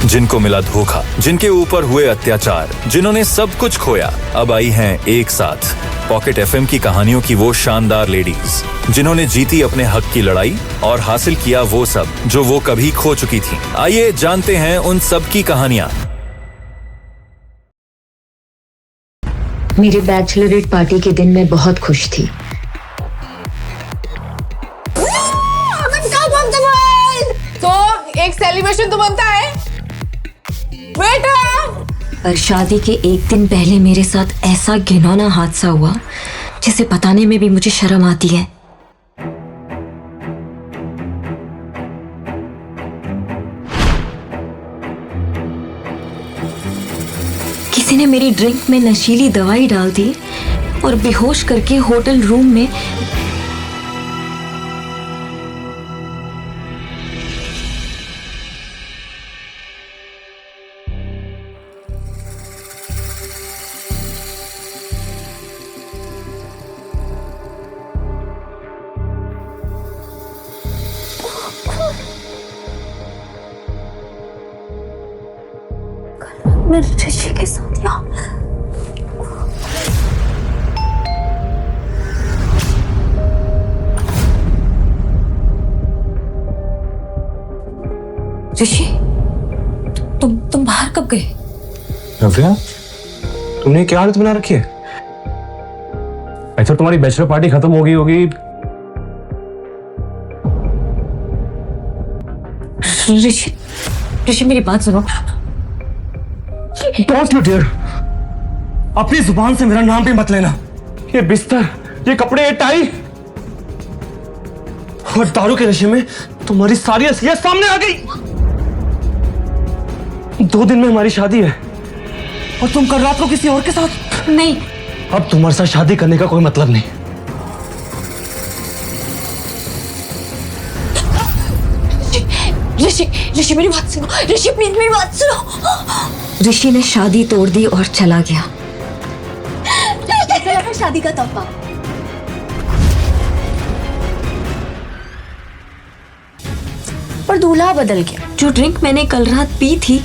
जिनको मिला धोखा, जिनके ऊपर हुए अत्याचार, जिन्होंने सब कुछ खोया, अब आई हैं एक साथ पॉकेट एफएम की कहानियों की वो शानदार लेडीज, जिन्होंने जीती अपने हक की लड़ाई और हासिल किया वो सब जो वो कभी खो चुकी थी। आइए जानते हैं उन सब की कहानियां। मेरे बैचलरेट पार्टी के दिन मैं बहुत खुश थी। तो एक सेलिब्रेशन तो बनता है बेटा। पर शादी के एक दिन पहले मेरे साथ ऐसा घिनौना हादसा हुआ जिसे बताने में भी मुझे शर्म आती है। किसी ने मेरी ड्रिंक में नशीली दवाई डाल दी और बेहोश करके होटल रूम में ऋषि के साथ ऋषि, तुम बाहर कब गए? नव्या, तुमने क्या हालत बना रखी है? अच्छा, तुम्हारी बैचलर पार्टी खत्म हो गई होगी। ऋषि मेरी बात सुनो। Don't you dare! अपनी जुबान से मेरा नाम भी मत लेना। ये बिस्तर, ये कपड़े, ये टाई और दारू के नशे में तुम्हारी सारी असलियत सामने आ गई। 2 दिन में हमारी शादी है और तुम कल रात को किसी और के साथ। नहीं, अब तुम्हारे साथ शादी करने का कोई मतलब नहीं। ऋषि मेरी बात सुनो। ऋषि प्लीज मेरी बात सुनो। ऋषि ने शादी तोड़ दी और चला गया। कैसा लगा शादी का तोहफा? पर दूल्हा बदल गया। जो ड्रिंक मैंने कल रात पी थी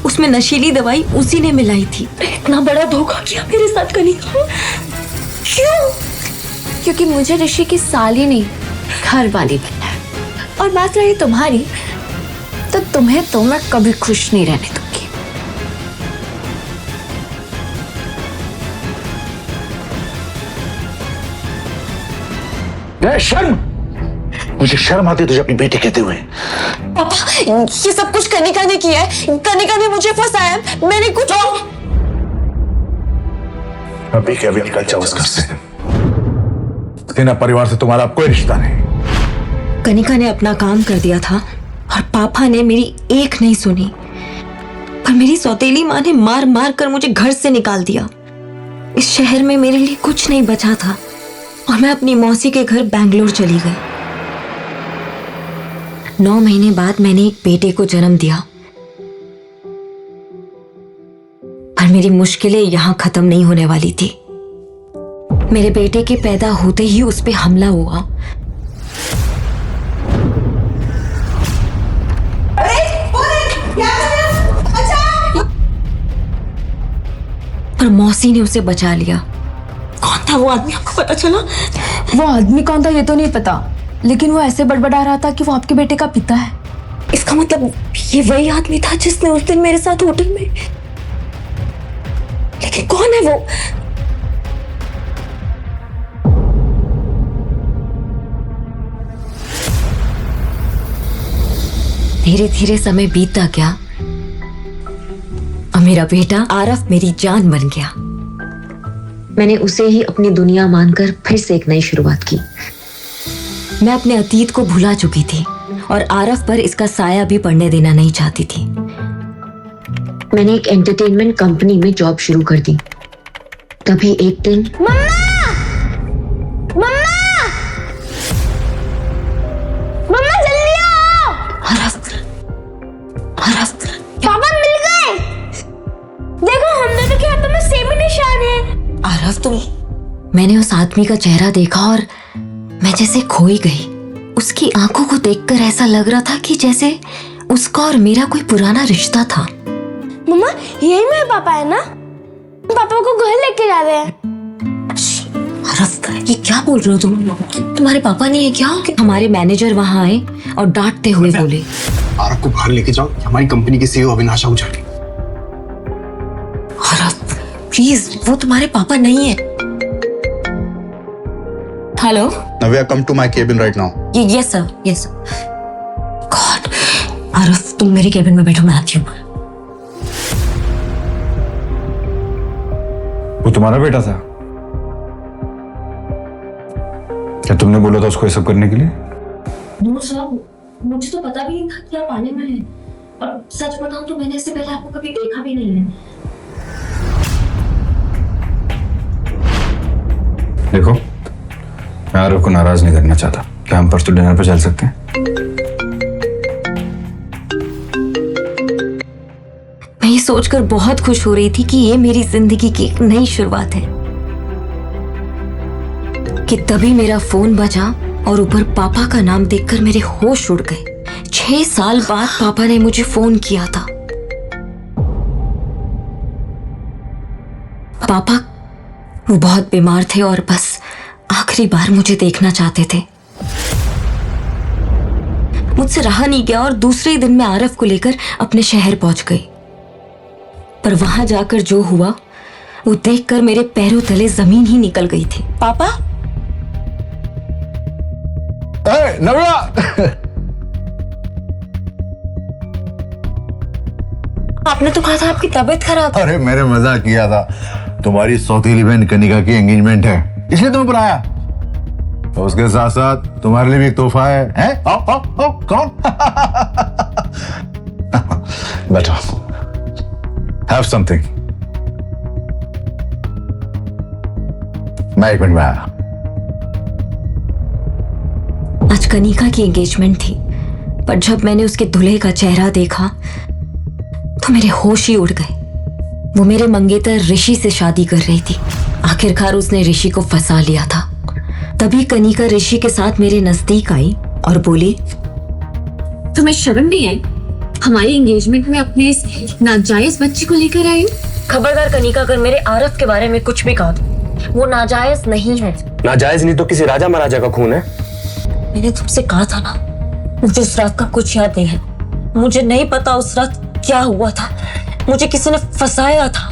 उसमें नशीली दवाई उसी ने मिलाई थी। इतना बड़ा धोखा किया मेरे साथ कनिका। क्यों? क्योंकि मुझे ऋषि की साली नहीं, घर वाली बनना है। और बात रही तुम्हारी, तो तुम्हें तो मैं कभी खुश नहीं रहने दूंगी। शर्म, मुझे शर्म आती है तुझे अपनी बेटी कहते हुए। पापा, ये सब कुछ कनिका ने किया है। कनिका ने मुझे फंसाया, मैंने कुछ। अभी के अभी निकल जाओ इस घर से। सेना परिवार से तुम्हारा अब कोई रिश्ता नहीं। कनिका ने अपना काम कर दिया था और पापा ने मेरी एक नहीं सुनी। पर मेरी सौतेली माँ ने मार मार कर मुझे घर से निकाल दिया। इस शहर में मेरे लिए कुछ नहीं बचा था और मैं अपनी मौसी के घर बैंगलोर चली गई। 9 महीने बाद मैंने एक बेटे को जन्म दिया। पर मेरी मुश्किलें यहां खत्म नहीं होने वाली थी। मेरे बेटे के पैदा होते ही उस पे हमला हुआ। पर मौसी ने उसे बचा लिया। कौन था वो आदमी, आपको पता चला? वो आदमी कौन था ये तो नहीं पता, लेकिन वो ऐसे बड़बड़ा रहा था कि वो आपके बेटे का पिता है। इसका मतलब ये वही आदमी था जिसने उस दिन मेरे साथ होटल में। लेकिन कौन है वो? धीरे धीरे समय बीतता गया और मेरा बेटा आरफ मेरी जान बन गया। मैंने उसे ही अपनी दुनिया मानकर फिर से एक नई शुरुआत की। मैं अपने अतीत को भुला चुकी थी और आरफ पर इसका साया भी पड़ने देना नहीं चाहती थी। मैंने एक एंटरटेनमेंट कंपनी में जॉब शुरू कर दी। तभी एक दिन मम्मा जल्दी आओ। आरफ पापा मिल गए। देखो हम दोनों के हाथों में सेम ही निशान है। आरफ, तुम। मैंने उस आदमी का चेहरा देखा और मैं जैसे खोई गई। उसकी आंखों को देखकर ऐसा लग रहा था कि जैसे उसका और मेरा कोई पुराना रिश्ता था। मम्मा यही मेरे पापा है ना? पापा को घर लेके जा रहे हैं। आरफ, ये क्या बोल रहे हो तुम? तुम्हारे पापा नहीं है क्या? हमारे मैनेजर वहां आए और डांटते हुए बोले, आरफ को बाहर लेके जाओ, हमारी कंपनी के सीईओ अविनाश आहूजा के। आरफ प्लीज, वो तुम्हारे पापा नहीं है। Hello Navya, come to my cabin right now. Yes sir, yes sir. God, Arif तुम मेरे केबिन में बैठो, मैं आती हूँ। वो तुम्हारा बेटा था क्या? तुमने बोला था उसको ये सब करने के लिए? नो सर, मुझे तो पता भी नहीं था कि आप आने वाले हैं, और सच बताऊं तो मैंने इससे पहले आपको कभी देखा भी नहीं है। देखो, मैं आरव को नाराज नहीं करना चाहता। क्या हम परसों डिनर पर चल सकते हैं? मैं ये सोचकर बहुत खुश हो रही थी कि ये मेरी जिंदगी की एक नई शुरुआत है कि तभी मेरा फोन बजा और ऊपर पापा का नाम देखकर मेरे होश उड़ गए। 6 साल बाद पापा ने मुझे फोन किया था। पापा वो बहुत बीमार थे और बस आखिरी बार मुझे देखना चाहते थे। मुझसे रहा नहीं गया और दूसरे दिन मैं आरफ को लेकर अपने शहर पहुंच गई। पर वहां जाकर जो हुआ वो देखकर मेरे पैरों तले जमीन ही निकल गई थी। पापा, नव्या, आपने तो कहा था आपकी तबीयत खराब है। अरे मैंने मजाक किया था। तुम्हारी सौतेली बहन कनिका की एंगेजमेंट है, इसलिए तुम्हें बुलाया। तो उसके साथ साथ तुम्हारे लिए भी एक तोहफा है, हैं? आओ आओ आओ, कौन? बैठो, हैव समथिंग। मैं 1 मिनट में आया। आज कनिका की एंगेजमेंट थी, पर जब मैंने उसके दूल्हे का चेहरा देखा तो मेरे होश ही उड़ गए। वो मेरे मंगेतर ऋषि से शादी कर रही थी। आखिरकार उसने ऋषि को फंसा लिया था। तभी कनिका ऋषि के साथ मेरे नजदीक आई और बोली, तुम्हें शर्म नहीं आई? हमारी एंगेजमेंट में अपने इस नाजायज बच्ची को लेकर आई हो? खबरदार कनिका, अगर मेरे आरफ के बारे में कुछ भी कहा तो वो नाजायज नहीं है। नाजायज नहीं तो किसी राजा महाराजा का खून है। मैंने तुमसे कहा था ना, मुझे उस रात का कुछ याद नहीं है। मुझे नहीं पता उस रात क्या हुआ था। मुझे किसी ने फंसाया था।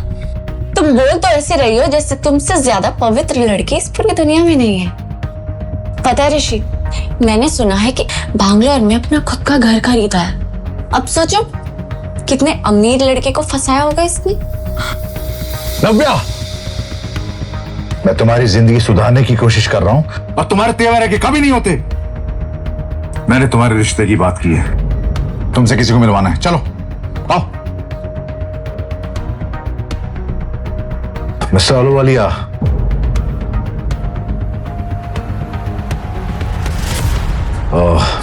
तुम बोल तो ऐसे रही हो जैसे तुमसे ज्यादा पवित्र लड़की इस पूरी दुनिया में नहीं है। पता है ऋषि, मैंने सुना है कि बैंगलोर में अपना खुद का घर खरीदा है। अब सोचो कितने अमीर लड़के को फंसाया होगा इसने। नव्या, मैं तुम्हारी जिंदगी सुधारने की कोशिश कर रहा हूं और तुम्हारे तेवर है कि कभी नहीं होते। मैंने तुम्हारे रिश्ते की बात की है, तुमसे किसी को मिलवाना है। चलो आओ। मिस्टर अहलूवालिया,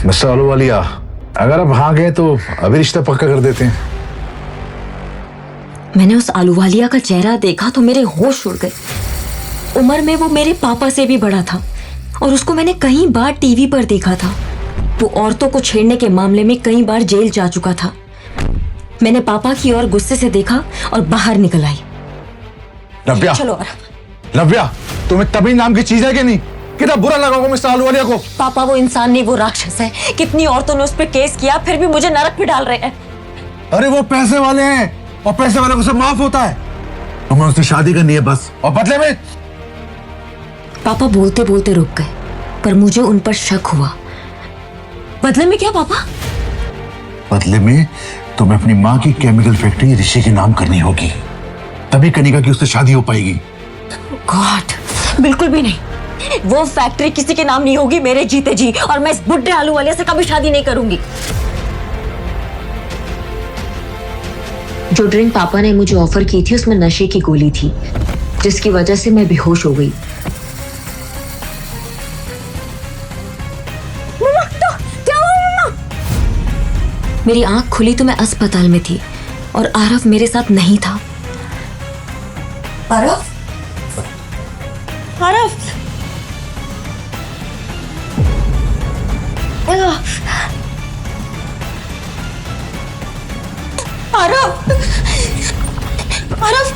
मिस्टर अहलूवालिया, अगर आप हाँ गए तो अभी रिश्ता पक्का कर देते हैं। मैंने उस आलूवालिया का चेहरा देखा तो मेरे होश उड़ गए। उम्र में वो मेरे पापा से भी बड़ा था और उसको मैंने कई बार टीवी पर देखा था। वो औरतों को छेड़ने के मामले में कई बार जेल जा चुका था। मैंने पापा की ओर गुस्से से देखा और बाहर निकल आई। नव्या, चलो नव्या, तुम्हें तभी नाम की चीज है कि नहीं? कितना बुरा लगा होगा मिस्टर अहलूवालिया को। पापा, वो इंसान नहीं, वो राक्षस है। कितनी औरतों ने उस पर केस किया, फिर भी मुझे नरक में डाल रहे हैं। अरे वो पैसे वाले हैं और पैसे वाले को सब माफ होता है। तुम्हें उससे शादी करनी है बस, और बदले में। पापा बोलते बोलते रुक गए, पर मुझे उन पर शक हुआ। बदले में क्या पापा? बदले में तुम्हें अपनी माँ की केमिकल फैक्ट्री ऋषि के नाम करनी होगी, तभी कनिका की उससे शादी हो पाएगी। गॉड, बिल्कुल भी नहीं। वो फैक्ट्री किसी के नाम नहीं होगी मेरे जीते जी, और मैं इस बुढ़े आलू वाले से कभी शादी नहीं करूंगी। जो ड्रिंक पापा ने मुझे ऑफर की थी उसमें नशे की गोली थी, जिसकी वजह से मैं बेहोश हो गई। मेरी आंख खुली तो मैं अस्पताल में थी और आरफ मेरे साथ नहीं था। आरफ, आरफ, आरव, आरव,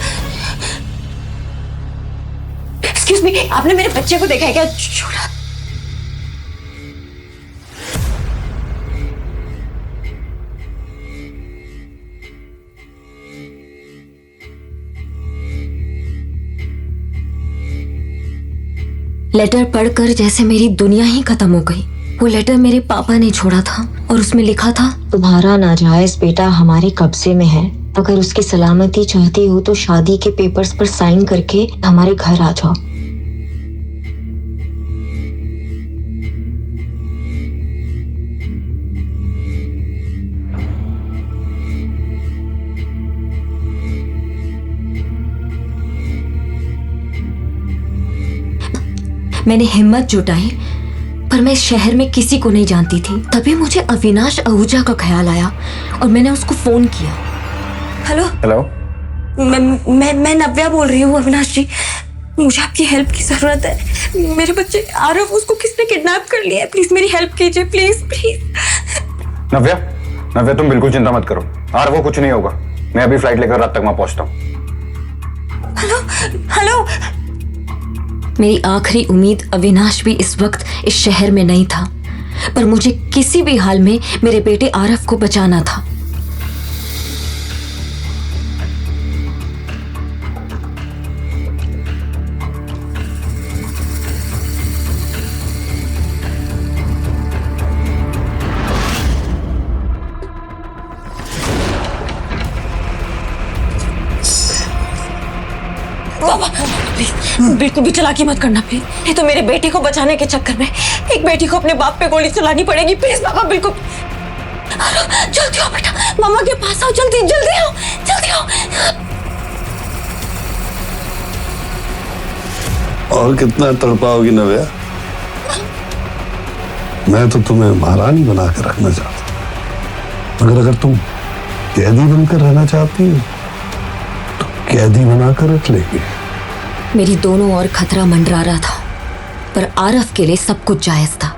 एक्सक्यूज मी, आपने मेरे बच्चे को देखा है क्या? छोड़ा। लेटर पढ़कर जैसे मेरी दुनिया ही खत्म हो गई। वो लेटर मेरे पापा ने छोड़ा था और उसमें लिखा था, तुम्हारा नाजायज बेटा हमारे कब्जे में है। अगर उसकी सलामती चाहती हो तो शादी के पेपर्स पर साइन करके हमारे घर आ जाओ। मैंने हिम्मत जुटाई, पर मैं इस शहर में किसी को नहीं जानती थी। तभी मुझे अविनाश आहूजा का ख्याल आया और मैंने उसको फोन किया। हेलो हेलो, मैं नव्या बोल रही हूँ अविनाश जी, मुझे आपकी हेल्प की जरूरत है। मेरे बच्चे आरव, उसको किसने किडनैप कर लिया है, प्लीज मेरी हेल्प कीजिए, प्लीज प्लीज। नव्या, नव्या तुम बिल्कुल चिंता मत करो, और वो कुछ नहीं होगा। मैं अभी फ्लाइट लेकर रात तक वहां पहुंचता हूँ। Hello hello. मेरी आखिरी उम्मीद अविनाश भी इस वक्त इस शहर में नहीं था, पर मुझे किसी भी हाल में मेरे बेटे आरव को बचाना था। बिल्कुल भी चालाकी मत करना प्लीज, नहीं तो मेरे बेटे को बचाने के चक्कर में एक बेटी को अपने बाप पे गोली चलानी पड़ेगी। प्लीज पापा, बिल्कुल। जल्दी आओ बेटा, मामा के पास आओ, जल्दी जल्दी आओ, जल्दी आओ। और कितना तड़पाओगी नव्या? मैं तो तुम्हें महारानी बना कर रखना चाहता, मगर अगर तुम कैदी बनकर रहना चाहती हो तो कैदी बनाकर रख लेगी। मेरी दोनों ओर खतरा मंडरा रहा था, पर आरव के लिए सब कुछ जायज था।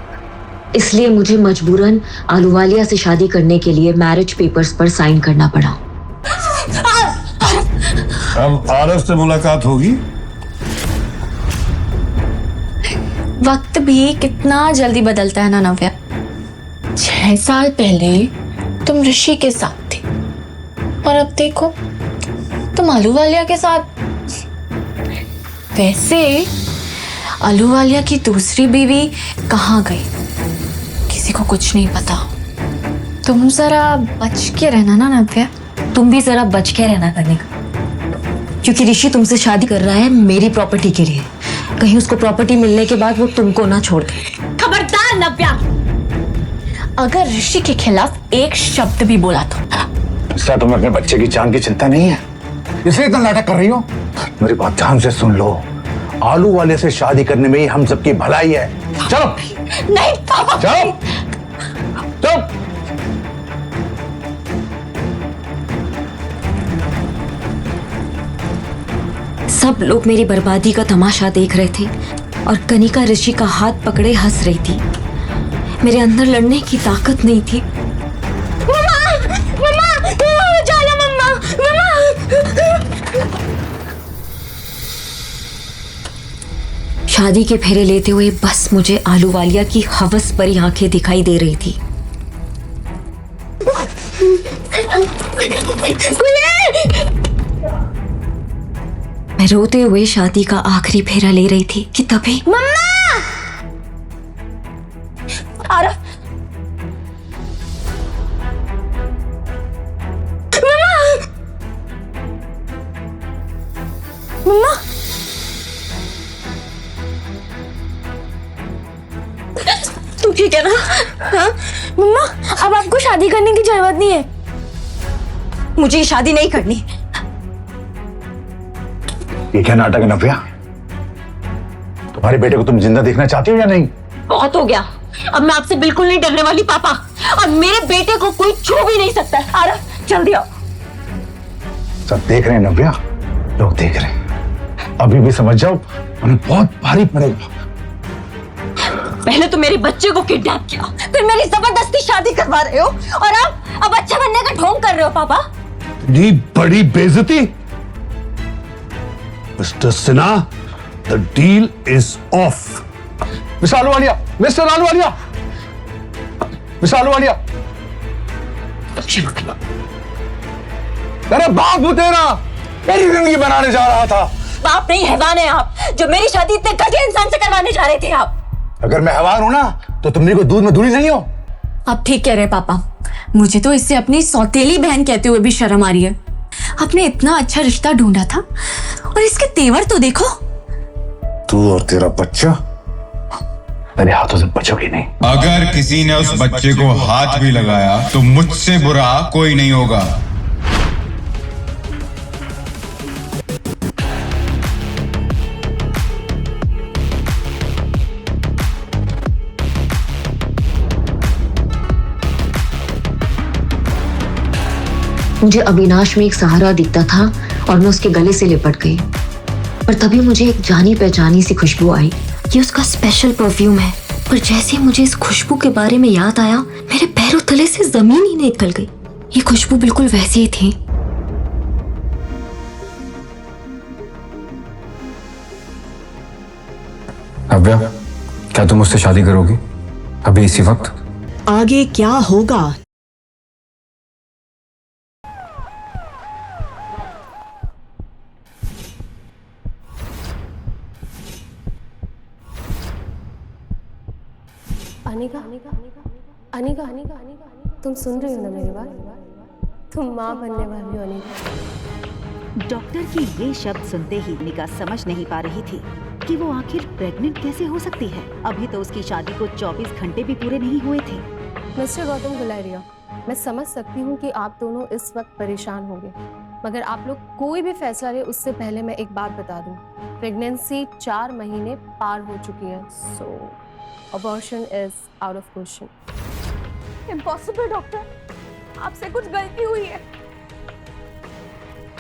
इसलिए मुझे मजबूरन आलूवालिया से शादी करने के लिए मैरिज पेपर्स पर साइन करना पड़ा। अब आरव से मुलाकात होगी। वक्त भी कितना जल्दी बदलता है ना नव्या। 6 साल पहले तुम ऋषि के साथ थी और अब देखो तुम आलूवालिया के साथ। वैसे आलूवालिया की दूसरी बीवी कहाँ गई, किसी को कुछ नहीं पता। तुम जरा बच के रहना ना नव्या। तुम भी जरा बच के रहना करने का, क्योंकि ऋषि तुमसे शादी कर रहा है मेरी प्रॉपर्टी के लिए। कहीं उसको प्रॉपर्टी मिलने के बाद वो तुमको ना छोड़ दे। खबरदार नव्या, अगर ऋषि के खिलाफ एक शब्द भी बोला तो। इसका तुम्हें अपने बच्चे की जान की चिंता नहीं है, इसलिए इतना नाटक कर रही हो? मेरी बात ध्यान से सुन लो, आलू वाले से शादी करने में ही हम सबकी भलाई है। चलो। नहीं पापा, चलो चलो। सब लोग मेरी बर्बादी का तमाशा देख रहे थे और कनिका ऋषि का हाथ पकड़े हंस रही थी। मेरे अंदर लड़ने की ताकत नहीं थी। शादी के फेरे लेते हुए बस मुझे आलूवालिया की हवस भरी आंखें दिखाई दे रही थी। मैं रोते हुए शादी का आखिरी फेरा ले रही थी कि तभी मम्मा! आरव! मम्मा! तू ठीक है ना? हाँ? मम्मा, अब आपको शादी करने की जरूरत नहीं है। मुझे ये शादी नहीं करनी। ये क्या नाटक है नव्या? तुम्हारे बेटे को तुम जिंदा देखना चाहती हो या नहीं? बहुत हो गया, अब मैं आपसे बिल्कुल नहीं डरने वाली पापा, और मेरे बेटे को कोई छू भी नहीं सकता है। आरव, जल्दी आओ। सब देख रहे हैं नव्या, लोग देख रहे हैं। अभी भी समझ जाओ, उन्हें बहुत भारी पड़ेगा। पहले तो मेरे बच्चे को किडनैप किया, फिर मेरी जबरदस्ती शादी करवा रहे हो, और अब अच्छा बनने का ढोंग कर रहे हो पापा। इतनी बड़ी बेइज्जती। Mister Sinha, the deal is off. Vishal Walia, mister Ahluwalia, Vishal Walia. अरे बाप हूं तेरा, मेरी जिंदगी बनाने जा रहा था। बाप नहीं हैवान है आप, जो मेरी शादी इतने घटिया इंसान से करवाने जा रहे थे आप। अगर मैं हैवान हूं ना तो तुम मेरे को दूध में धूली नहीं हो। आप ठीक कह रहे पापा, मुझे तो इससे अपनी सौतेली बहन कहते हुए भी शर्म आ रही है। आपने इतना अच्छा रिश्ता ढूंढा था और इसके तेवर तो देखो। तू और तेरा बच्चा मेरे हाथों से बचोगे नहीं। अगर किसी ने उस बच्चे को हाथ भी लगाया तो मुझसे बुरा कोई नहीं होगा। मुझे अविनाश में एक सहारा दिखता था और मैं उसके गले से लिपट गई। पर तभी मुझे एक जानी पहचानी सी खुशबू आई। ये उसका स्पेशल परफ्यूम है। पर जैसे मुझे इस खुशबू के बारे में याद आया, मेरे पैरों तले से जमीन ही निकल गई। ये खुशबू बिल्कुल वैसी ही थी। नव्या, क्या तुम मुझसे शादी करोगी अभी इसी वक्त? आगे क्या होगा? अनिका, अनिका, अनिका, तुम सुन रही हो ना मेरी बात? तुम माँ बनने वाली हो अनिका। डॉक्टर की ये शब्द सुनते ही अनिका समझ नहीं पा रही थी कि वो आखिर प्रेग्नेंट कैसे हो सकती है। अभी तो उसकी शादी को 24 घंटे भी पूरे नहीं हुए थे। मिस्टर गौतम गुलेरिया, मैं समझ सकती हूँ कि आप दोनों इस वक्त परेशान होंगे, मगर आप लोग कोई भी फैसला ले उससे पहले मैं एक बात बता दूँ, प्रेगनेंसी 4 महीने पार हो चुकी है। So abortion is out of question. Impossible doctor, आपसे कुछ गलती हुई है।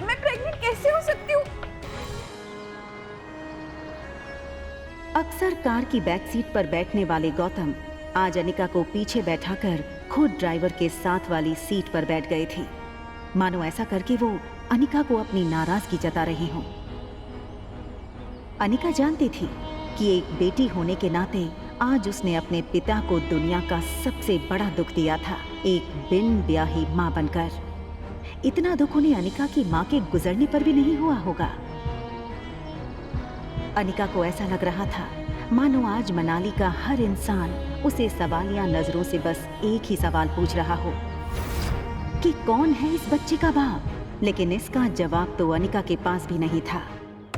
मैं प्रेग्नेंट कैसे हो सकती हूँ? अक्सर कार की बैक सीट पर बैठने वाले गौतम आज अनिका को पीछे बैठाकर खुद ड्राइवर के साथ वाली सीट पर बैठ गए थे, मानो ऐसा करके वो अनिका को अपनी नाराजगी जता रहे हों। अनिका जानती थी कि एक बेटी होने के नाते आज उसने अपने पिता को दुनिया का सबसे बड़ा दुख दिया था, एक बिन ब्याही मां बनकर। इतना दुख उन्हें अनिका की मां के गुजरने पर भी नहीं हुआ होगा। अनिका को ऐसा लग रहा था मानो आज मनाली का हर इंसान उसे सवालिया नजरों से बस एक ही सवाल पूछ रहा हो कि कौन है इस बच्चे का बाप। लेकिन इसका जवाब तो अनिका के पास भी नहीं था।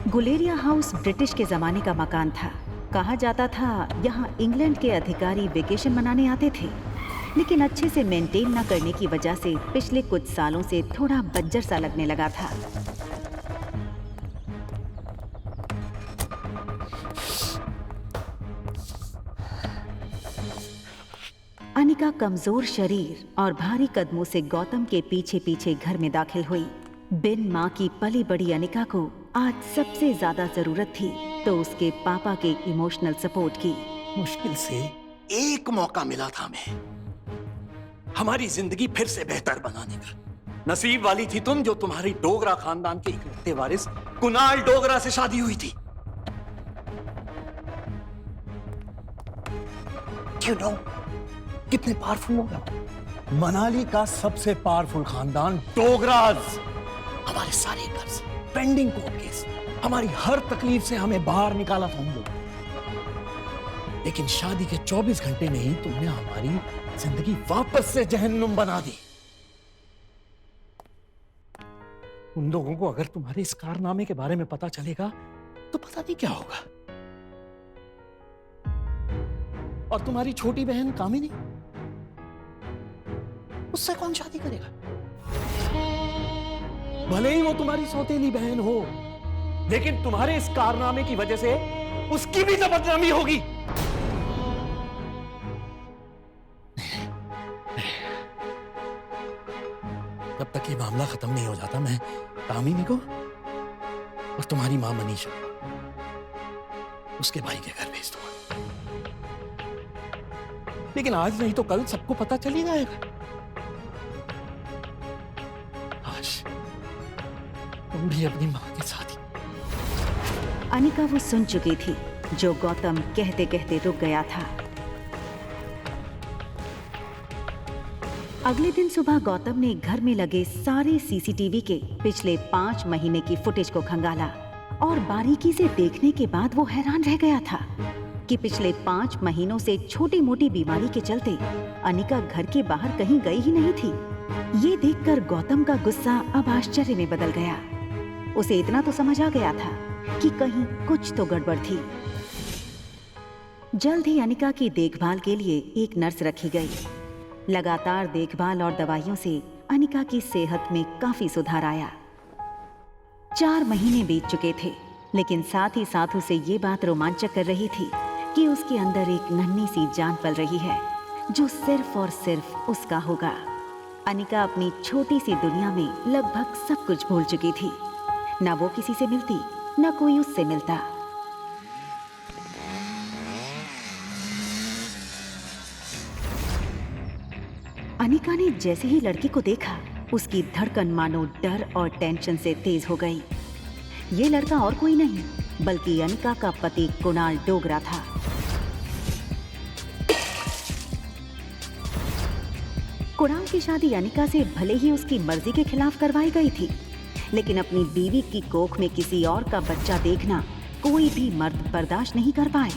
गुलेरिया हाउस ब्रिटिश के जमाने का मकान था। कहा जाता था यहाँ इंग्लैंड के अधिकारी वेकेशन मनाने आते थे, लेकिन अच्छे से मेंटेन न करने की वजह से पिछले कुछ सालों से थोड़ा बंजर सा लगने लगा था। अनिका कमजोर शरीर और भारी कदमों से गौतम के पीछे पीछे घर में दाखिल हुई। बिन माँ की पली बड़ी अनिका को आज सबसे ज्यादा जरूरत थी तो उसके पापा के इमोशनल सपोर्ट की। मुश्किल से एक मौका मिला था हमें हमारी जिंदगी फिर से बेहतर बनाने का। नसीब वाली थी तुम जो तुम्हारी डोगरा खानदान के इकलौते वारिस कुणाल डोगरा से शादी हुई थी। You know, कितने पावरफुल लोग हैं। मनाली का सबसे पावरफुल खानदान डोगराज। हमारे सारे कर्ज, पेंडिंग कोर्ट केस, हमारी हर तकलीफ से हमें बाहर निकाला था उन लोगों। लेकिन शादी के 24 घंटे में ही तुमने हमारी जिंदगी वापस से जहन्नुम बना दी। उन लोगों को अगर तुम्हारे इस कारनामे के बारे में पता चलेगा तो पता नहीं क्या होगा। और तुम्हारी छोटी बहन कामिनी, उससे कौन शादी करेगा? भले ही वो तुम्हारी सौतेली बहन हो, लेकिन तुम्हारे इस कारनामे की वजह से उसकी भी तो बदनामी होगी। जब तक ये मामला खत्म नहीं हो जाता मैं कामिनी को और तुम्हारी मां मनीषा उसके भाई के घर भेज दूंगा। लेकिन आज नहीं तो कल सबको पता चल ही जाएगा। काश तुम भी अपनी माँ के साथ ही। अनिका वो सुन चुकी थी जो गौतम कहते कहते रुक गया था। अगले दिन सुबह गौतम ने घर में लगे सारे सीसीटीवी के पिछले 5 महीने की फुटेज को खंगाला और बारीकी से देखने के बाद वो हैरान रह गया था कि पिछले 5 महीनों से छोटी मोटी बीमारी के चलते अनिका घर के बाहर कहीं गई ही नहीं थी। ये देखकर गौतम का गुस्सा अब आश्चर्य में बदल गया। उसे इतना तो समझ आ गया था कि कहीं कुछ तो गड़बड़ थी। जल्द ही अनिका की देखभाल के लिए एक नर्स रखी गई। लगातार देखभाल और दवाइयों से अनिका की सेहत में काफी सुधार आया। 4 महीने बीत चुके थे, लेकिन साथ ही साथ उसे ये बात रोमांचक कर रही थी कि उसके अंदर एक नन्ही सी जान पल रही है जो सिर्फ और सिर्फ उसका होगा। अनिका अपनी छोटी सी दुनिया में लगभग सब कुछ भूल चुकी थी। न वो किसी से मिलती, न कोई उससे मिलता। अनिका ने जैसे ही लड़की को देखा, उसकी धड़कन मानो डर और टेंशन से तेज हो गई। ये लड़का और कोई नहीं बल्कि अनिका का पति कुणाल डोगरा था। कुणाल की शादी अनिका से भले ही उसकी मर्जी के खिलाफ करवाई गई थी, लेकिन अपनी बीवी की कोख में किसी और का बच्चा देखना कोई भी मर्द बर्दाश्त नहीं कर पाए।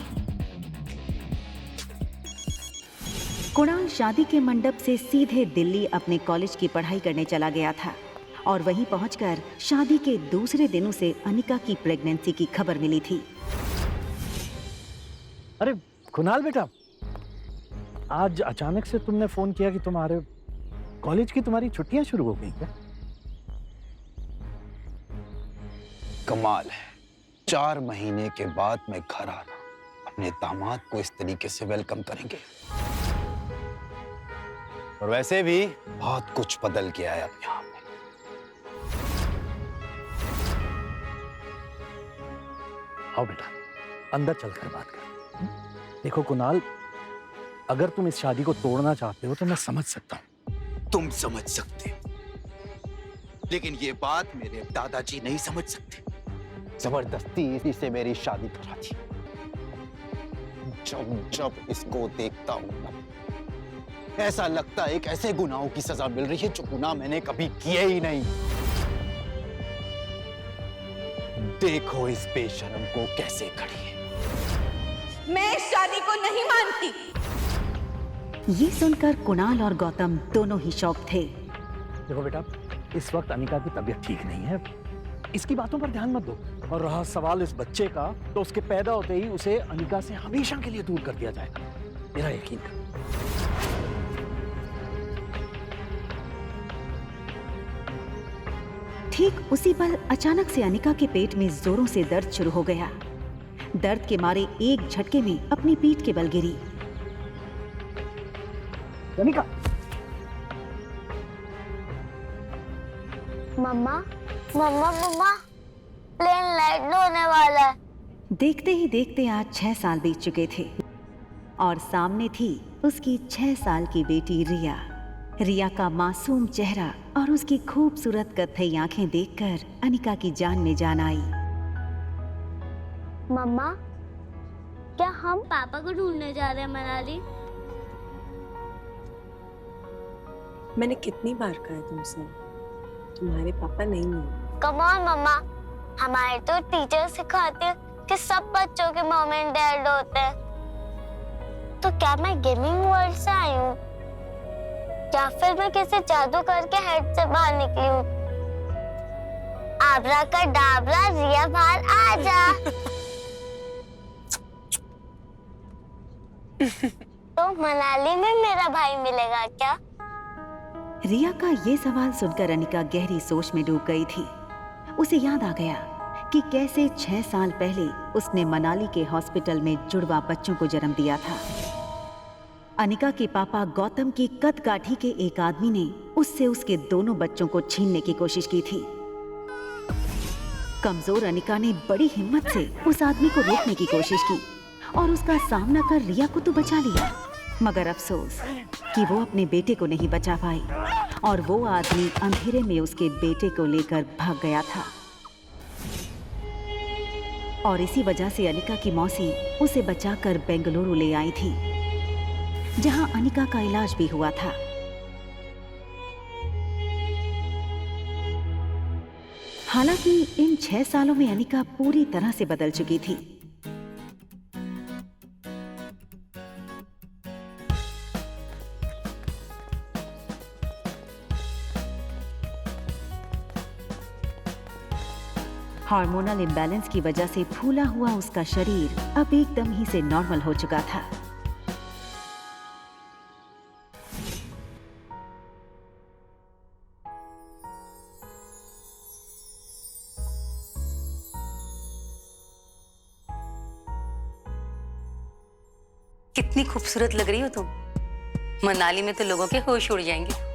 कुणाल शादी के मंडप से सीधे दिल्ली अपने कॉलेज की पढ़ाई करने चला गया था और वहीं पहुंचकर शादी के दूसरे दिन उसे अनिका की प्रेगनेंसी की खबर मिली थी। अरे कुणाल बेटा, आज अचानक से तुमने फोन किया कि तुम्हारे कॉलेज की तुम्हारी छुट्टियां शुरू हो गई क्या? कमाल है, 4 महीने के बाद मैं घर आना, अपने दामाद को इस तरीके से वेलकम करेंगे। और वैसे भी बहुत कुछ बदल गया है अब यहाँ पे। आओ बेटा, अंदर चलकर बात कर। देखो कुणाल, अगर तुम इस शादी को तोड़ना चाहते हो तो मैं समझ सकता हूं। तुम समझ सकते, लेकिन ये बात मेरे दादाजी नहीं समझ सकते। जबरदस्ती इसी से मेरी शादी करा दी। जब जब इसको देखता हूं ना, ऐसा लगता है एक ऐसे गुनाहों की सजा मिल रही है जो गुनाह मैंने कभी किए ही नहीं। देखो इस बेशरम को कैसे खड़ी है। मैं इस शादी को नहीं मानती। ये सुनकर कुणाल और गौतम दोनों ही शॉक थे। देखो बेटा, इस वक्त अनिका की तबीयत ठीक नहीं है, इसकी बातों पर ध्यान मत दो। और रहा सवाल इस बच्चे का, तो उसके पैदा होते ही उसे अनिका से हमेशा के लिए दूर कर दिया जाएगा, मेरा यकीन कर। ठीक उसी पल अचानक से अनिका के पेट में जोरों से दर्द शुरू हो गया। दर्द के मारे एक झटके में अपनी पीठ के बल गिरी। अनिका, मम्मा मम्मा मम्मा, प्लेन लैंड होने वाला है। देखते ही देखते आज 6 साल बीत चुके थे और सामने थी उसकी 6 साल की बेटी रिया। रिया का मासूम चेहरा और उसकी खूबसूरत कत्थई आंखें देखकर अनिका की जान में जान आई। मम्मा, क्या हम पापा को ढूंढने जा रहे हैं मनाली? मैंने कितनी बार कहा है तुमसे, तुम्हारे पापा नहीं है। कम ऑन मम्मा, हमारे तो टीचर सिखाते हैं कि सब बच्चों के मॉम एंड डैड होते हैं। तो क्या मैं गेमिंग वर्ल्ड से आई हूँ, या फिर मैं किसी जादू करके हेड से बाहर निकली हूँ? आबरा का डाबरा, रिया बाहर आ जा। तो मनाली में मेरा भाई मिलेगा क्या? रिया का ये सवाल सुनकर अनिका गहरी सोच में डूब गई थी। उसे याद आ गया कि कैसे 6 साल पहले उसने मनाली के हॉस्पिटल में जुड़वा बच्चों को जन्म दिया था। अनिका के पापा गौतम की कदकाठी के एक आदमी ने उससे उसके दोनों बच्चों को छीनने की कोशिश की थी। कमजोर अनिका ने बड़ी हिम्मत से उस आदमी को रोकने की कोशिश की और उसका सामना कर रिया को तो बचा लिया, मगर अफसोस कि वो अपने बेटे को नहीं बचा पाई और वो आदमी अंधेरे में उसके बेटे को लेकर भाग गया था। और इसी वजह से अनिका की मौसी उसे बचाकर बेंगलुरु ले आई थी, जहां अनिका का इलाज भी हुआ था। हालांकि इन 6 सालों में अनिका पूरी तरह से बदल चुकी थी। हार्मोनल इम्बैलेंस की वजह से फूला हुआ उसका शरीर अब एकदम ही से नॉर्मल हो चुका था। कितनी खूबसूरत लग रही हो तुम। मनाली में तो लोगों के होश उड़ जाएंगे।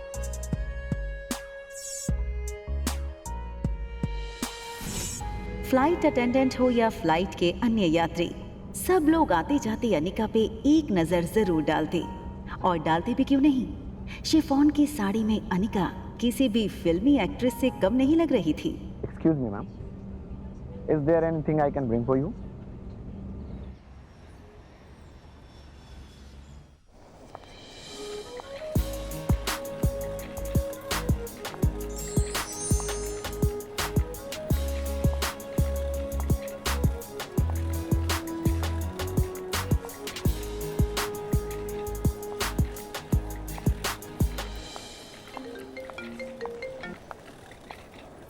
फ्लाइट अटेंडेंट हो या फ्लाइट के अन्य यात्री, सब लोग आते जाते अनिका पे एक नजर जरूर डालते, और डालते भी क्यों नहीं। शिफॉन की साड़ी में अनिका किसी भी फिल्मी एक्ट्रेस से कम नहीं लग रही थी। Excuse me, ma'am. Is there anything I can bring for you?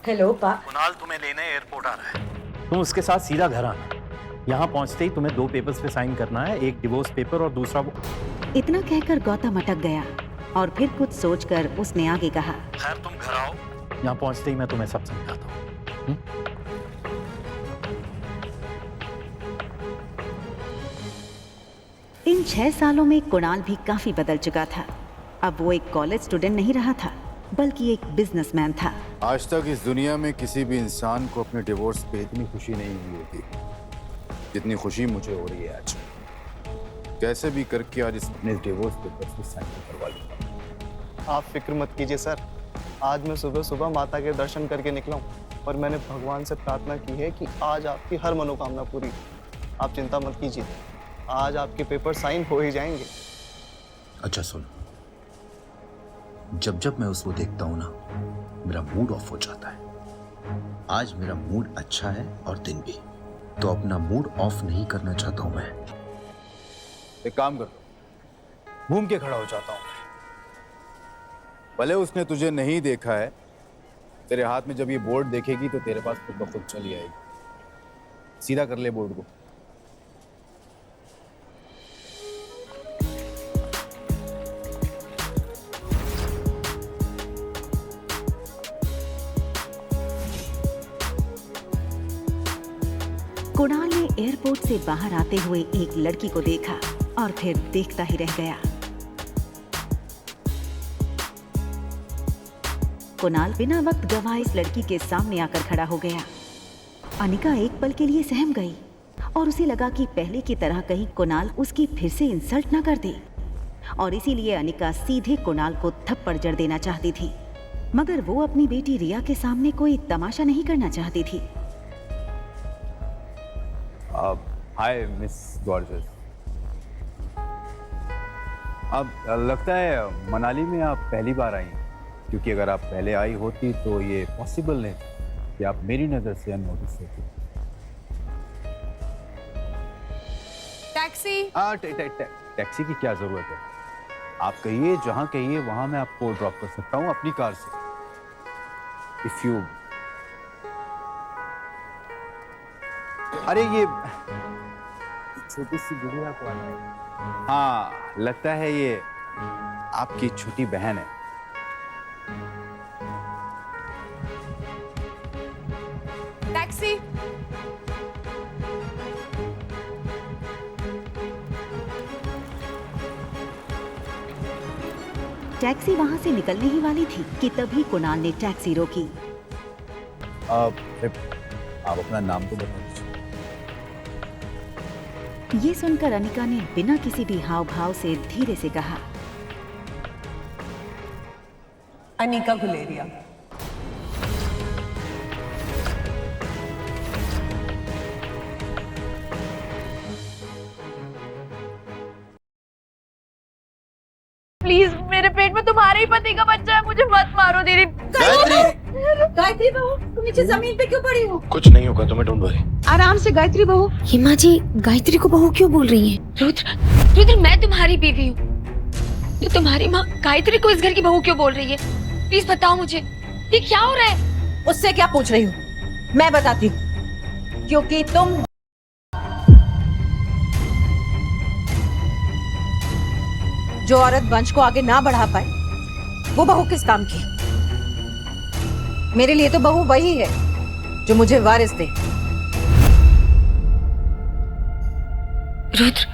Hello पा। कुणाल तुम्हें लेने एयरपोर्ट आ रहा है, तुम उसके साथ सीधा घर आना। यहाँ पहुँचते ही तुम्हें 2 पेपर्स पे साइन करना है, एक डिवोर्स पेपर और दूसरा वो। इतना कहकर गौतम अटक गया और फिर कुछ सोचकर उसने आगे कहा, खैर तुम घर आओ, यहाँ पहुँचते ही मैं तुम्हें सब समझाता हूँ। इन 6 सालों में कुणाल भी काफी बदल चुका था। अब वो एक कॉलेज स्टूडेंट नहीं रहा था, बल्कि एक बिजनेसमैन था। आज तक इस दुनिया में किसी भी इंसान को अपने डिवोर्स पे इतनी खुशी नहीं हुई होती जितनी खुशी मुझे हो रही है आज। कैसे भी करके आज अपने डिवोर्स पेपर पे साइन करवा लूंगा। आप फिक्र मत कीजिए सर, आज मैं सुबह सुबह माता के दर्शन करके निकला हूँ और मैंने भगवान से प्रार्थना की है कि आज आपकी हर मनोकामना पूरी। आप चिंता मत कीजिए, आज आपके पेपर साइन हो ही जाएंगे। अच्छा सुन, जब जब मैं उसको देखता हूं ना, मेरा मूड ऑफ हो जाता है। आज मेरा मूड अच्छा है और दिन भी, तो अपना मूड ऑफ नहीं करना चाहता हूं मैं। एक काम करता हूं, घूम के खड़ा हो जाता हूं। भले उसने तुझे नहीं देखा है, तेरे हाथ में जब ये बोर्ड देखेगी तो तेरे पास खुद ब खुद चली आएगी। सीधा कर ले बोर्ड को। कुणाल ने एयरपोर्ट से बाहर आते हुए एक लड़की को देखा और फिर देखता ही रह गया। कुणाल बिना वक्त गवाए इस लड़की के सामने आकर खड़ा हो गया। अनिका एक पल के लिए सहम गई और उसे लगा कि पहले की तरह कहीं कुणाल उसकी फिर से इंसल्ट ना कर दे, और इसीलिए अनिका सीधे कुणाल को थप्पड़ जड़ देना चाहती थी, मगर वो अपनी बेटी रिया के सामने कोई तमाशा नहीं करना चाहती थी। Hi miss gorgeous. अब लगता है मनाली में आप पहली बार आई हैं, क्योंकि अगर आप पहले आई होती तो ये पॉसिबल नहीं कि आप मेरी नजर से अननोटिस होती। टैक्सी। टैक्सी की क्या जरूरत है? आप कहिए, जहां कहिए वहां मैं आपको ड्रॉप कर सकता हूं अपनी कार से। इफ यू अरे ये छोटी सी गुड़िया को आना है। हाँ, लगता है ये आपकी छोटी बहन है। टैक्सी। टैक्सी वहां से निकलने ही वाली थी कि तभी कुणाल ने टैक्सी रोकी। आप अपना नाम तो बता दीजिए। ये सुनकर अनिका ने बिना किसी भी हाव भाव से धीरे से कहा, अनिका गुलेरिया। पेट में तुम्हारे ही पति का बच्चा है, मुझे मत मारो दीदी। गायत्री बहू, तुम नीचे जमीन पे क्यों पड़ी हो? कुछ नहीं होगा तुम्हें, डोंट वरी। आराम से गायत्री बहू। हिमा जी गायत्री को बहू क्यों बोल रही है? रुद्र मैं तुम्हारी बीवी हूँ, तो तुम्हारी माँ गायत्री को इस घर की बहू क्यों बोल रही है? प्लीज बताओ मुझे, ये क्या हो रहा है? उससे क्या पूछ रही हूँ, मैं बताती हूँ। क्योंकि तुम जो औरत वंश को आगे ना बढ़ा पाए वो बहू किस काम की? मेरे लिए तो बहू वही है जो मुझे वारिस दे। रुद्र,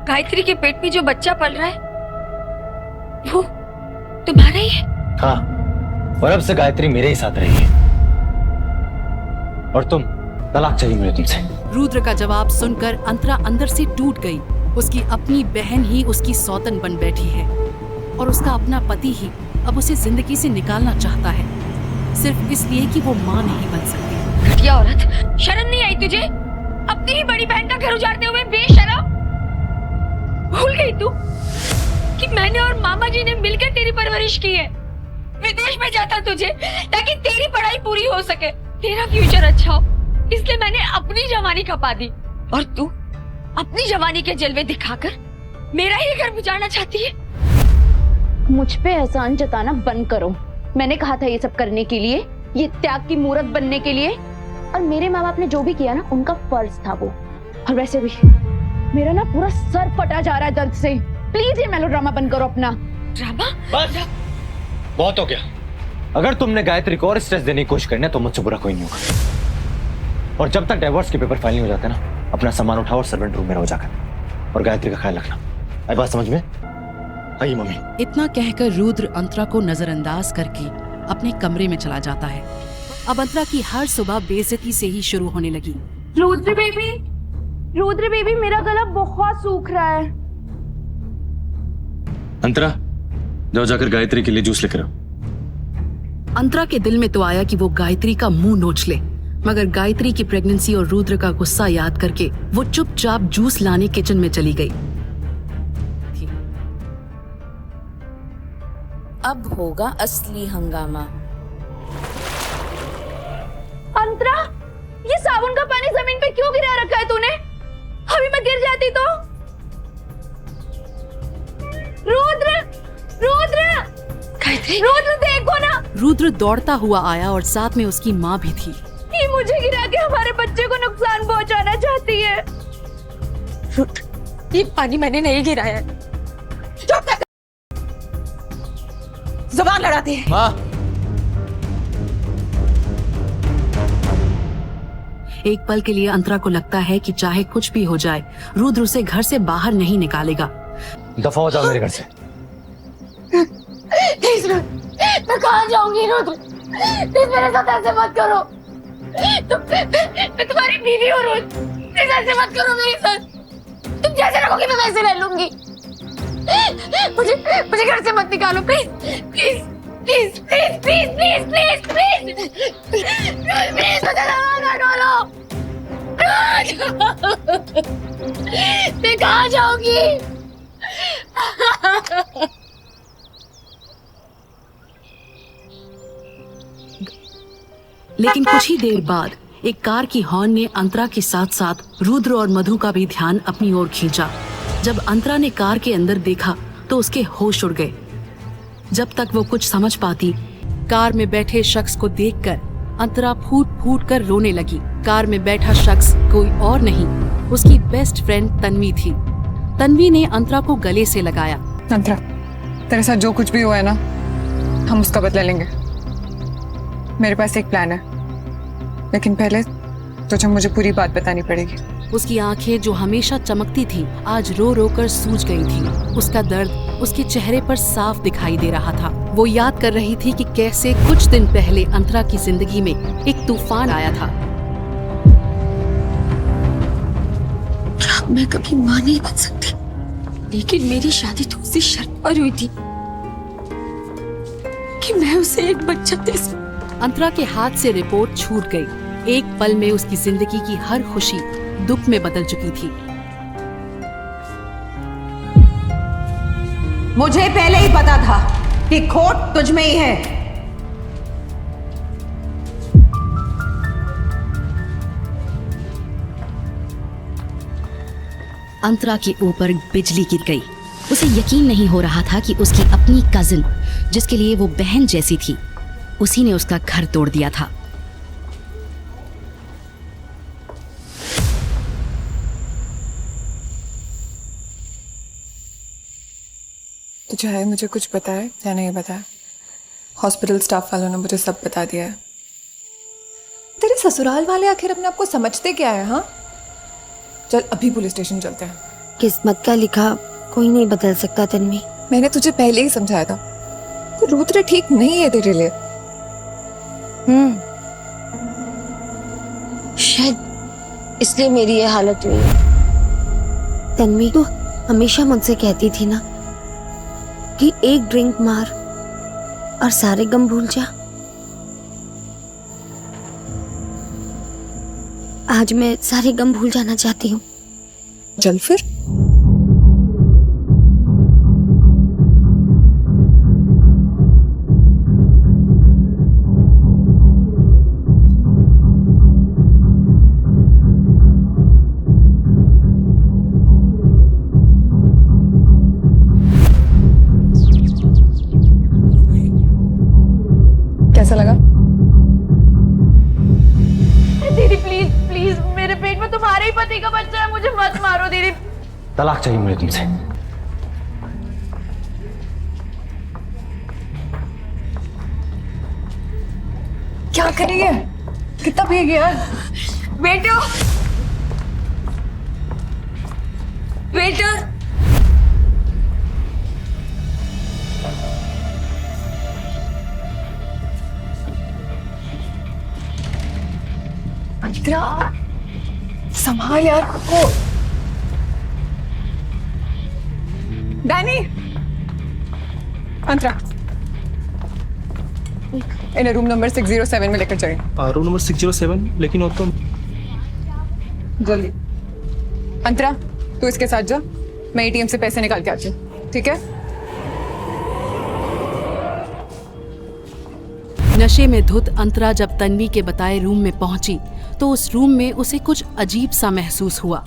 गायत्री के पेट में जो बच्चा पल रहा है वो तुम्हारा ही है? हाँ, और अब से गायत्री मेरे ही साथ रही है। और तुम, तलाक चाहिए मुझे तुमसे। रुद्र का जवाब सुनकर अंतरा अंदर से टूट गई। उसकी अपनी बहन ही उसकी सौतन बन बैठी है और उसका अपना पति ही अब उसे जिंदगी से निकालना चाहता है, सिर्फ इसलिए कि वो माँ नहीं बन सकती। घटिया औरत, शर्म नहीं आई तुझे? अपनी ही बड़ी बहन का घर उजाड़ते हुए बेशरम। भूल गई तू कि मैंने और मामा जी ने मिलकर तेरी परवरिश की है। विदेश में जाता तुझे ताकि तेरी पढ़ाई पूरी हो सके, तेरा फ्यूचर अच्छा हो, इसलिए मैंने अपनी जवानी खपा दी। और तू अपनी जवानी के जलवे दिखाकर मेरा ही घर उजाड़ना चाहती है। मुझ पे एहसान जताना बंद करो। मैंने कहा था ये सब करने के लिए, ये त्याग की मूरत बनने के लिए। और मेरे माँ बाप ने जो भी किया ना, उनका फर्ज था वो। और वैसे भी मेरा ना पूरा सर फटा जा रहा है दर्द से। प्लीज ये मेलोड्रामा बंद करो अपना। ड्रामा? बस बहुत हो गया। अगर तुमने गायत्री को और स्ट्रेस देने की कोशिश करनी है तो मुझसे बुरा कोई नहीं होगा। और जब तक डिवोर्स के पेपर फाइल नहीं हो जाते ना, अपना सामान उठाओ और सर्वेंट रूम में रहो जाकर, और गायत्री का ख्याल रखना। आई बात समझ में? आई मम्मी। इतना कहकर रुद्र अंतरा को नजरअंदाज करके अपने कमरे में चला जाता है। अब अंतरा की हर सुबह बेइज्जती से ही शुरू होने लगी। रुद्र बेबी, मेरा गला बहुत सूख रहा है। अंतरा, जाओ जाकर गायत्री के लिए जूस लेकर आओ। अंतरा के दिल में तो आया कि वो गायत्री का मुंह नोच ले, मगर गायत्री की प्रेगनेंसी और रुद्र का गुस्सा याद करके वो चुपचाप जूस लाने किचन में चली गई। अब होगा असली हंगामा। अंतरा, ये साबुन का पानी जमीन पे क्यों गिरा रखा है तूने? अभी मैं गिर जाती तो। रुद्र देखो ना। रुद्र दौड़ता हुआ आया और साथ में उसकी माँ भी थी। ये मुझे गिरा के हमारे बच्चे को नुकसान पहुंचाना चाहती है। रुद्र, ये पानी मैंने नहीं गिराया है। चुप कर, जुबान लड़ाती है। माँ। एक पल के लिए अंतरा को लगता है कि चाहे कुछ भी हो जाए, रुद्र उसे घर से बाहर नहीं निकालेगा। दफा हो जाओ मेरे घर से। प्लीज मैं कहाँ जाऊंगी रुद्र? प्लीज मेरे साथ ऐसे मत करो। मैं तुम्हारी बीवी हूँ रुद्र, प्लीज ऐसे मत करो मेरे साथ। तुम जैसे रखोगी मैं वैसे रह लूंगी। मुझे घर से मत निकालो please please please please please please please please please मुझे दवा ना डालो। मैं कहाँ जाऊंगी? लेकिन कुछ ही देर बाद एक कार की हॉर्न ने अंतरा के साथ साथ रुद्र और मधु का भी ध्यान अपनी ओर खींचा। जब अंतरा ने कार के अंदर देखा तो उसके होश उड़ गए। जब तक वो कुछ समझ पाती, कार में बैठे शख्स को देखकर अंतरा फूट फूट कर रोने लगी। कार में बैठा शख्स कोई और नहीं, उसकी बेस्ट फ्रेंड तन्वी थी। तन्वी ने अंतरा को गले से लगाया। अंतरा, तेरे साथ जो कुछ भी हुआ है ना, हम उसका बदला लेंगे। मेरे पास एक प्लान है, लेकिन पहले तुझे मुझे पूरी बात बतानी पड़ेगी। उसकी आंखें जो हमेशा चमकती थी, आज रो रो कर सूज गई थी। उसका दर्द उसके चेहरे पर साफ दिखाई दे रहा था। वो याद कर रही थी कि कैसे कुछ दिन पहले अंतरा की जिंदगी में एक तूफान आया था। मैं कभी माँ नहीं बन सकती, लेकिन मेरी शादी तो उसी शर्त पर हुई थी कि मैं उसे एक बच्चा दे सकूं। अंतरा के हाथ से रिपोर्ट छूट गई। एक पल में उसकी जिंदगी की हर खुशी दुख में बदल चुकी थी। मुझे पहले ही पता था कि खोट तुझ में ही है। अंतरा के ऊपर बिजली गिर गई। उसे यकीन नहीं हो रहा था कि उसकी अपनी कजिन, जिसके लिए वो बहन जैसी थी, उसी ने उसका घर तोड़ दिया था। तो चाहे मुझे कुछ पता है या नहीं पता है, हॉस्पिटल स्टाफ वालों ने मुझे सब बता दिया है। तेरे ससुराल वाले आखिर अपने आप को समझते क्या है? हाँ, चल अभी पुलिस स्टेशन चलते हैं। किस्मत का लिखा कोई नहीं बदल सकता तन्वी। मैंने तुझे पहले ही समझाया था, तो रुद्र ठीक नहीं है तेरे लिए। शायद इसलिए मेरी ये हालत हुई है। तन्वी, तू हमेशा मुझसे कहती थी ना कि एक ड्रिंक मार और सारे गम भूल जा। आज मैं सारे गम भूल जाना चाहती हूँ। चल फिर। कैसा लगा? दीदी प्लीज प्लीज, मेरे पेट में तुम्हारे ही पति का बच्चा है, मुझे मत मारो दीदी। तलाक चाहिए मुझे तुमसे। क्या कर रही है? कितना भीग गया? बेटो वेटर, अंतरा संभाल यार खुद को। डैनी, अंतरा इन्हें रूम नंबर 607 में लेकर चलें। रूम नंबर 607, लेकिन वो तो जल्दी। अंतरा तू इसके साथ जा, मैं एटीएम से पैसे निकाल के आती हूँ, ठीक है? नशे में धुत अंतरा जब तन्वी के बताए रूम में पहुंची तो उस रूम में उसे कुछ अजीब सा महसूस हुआ।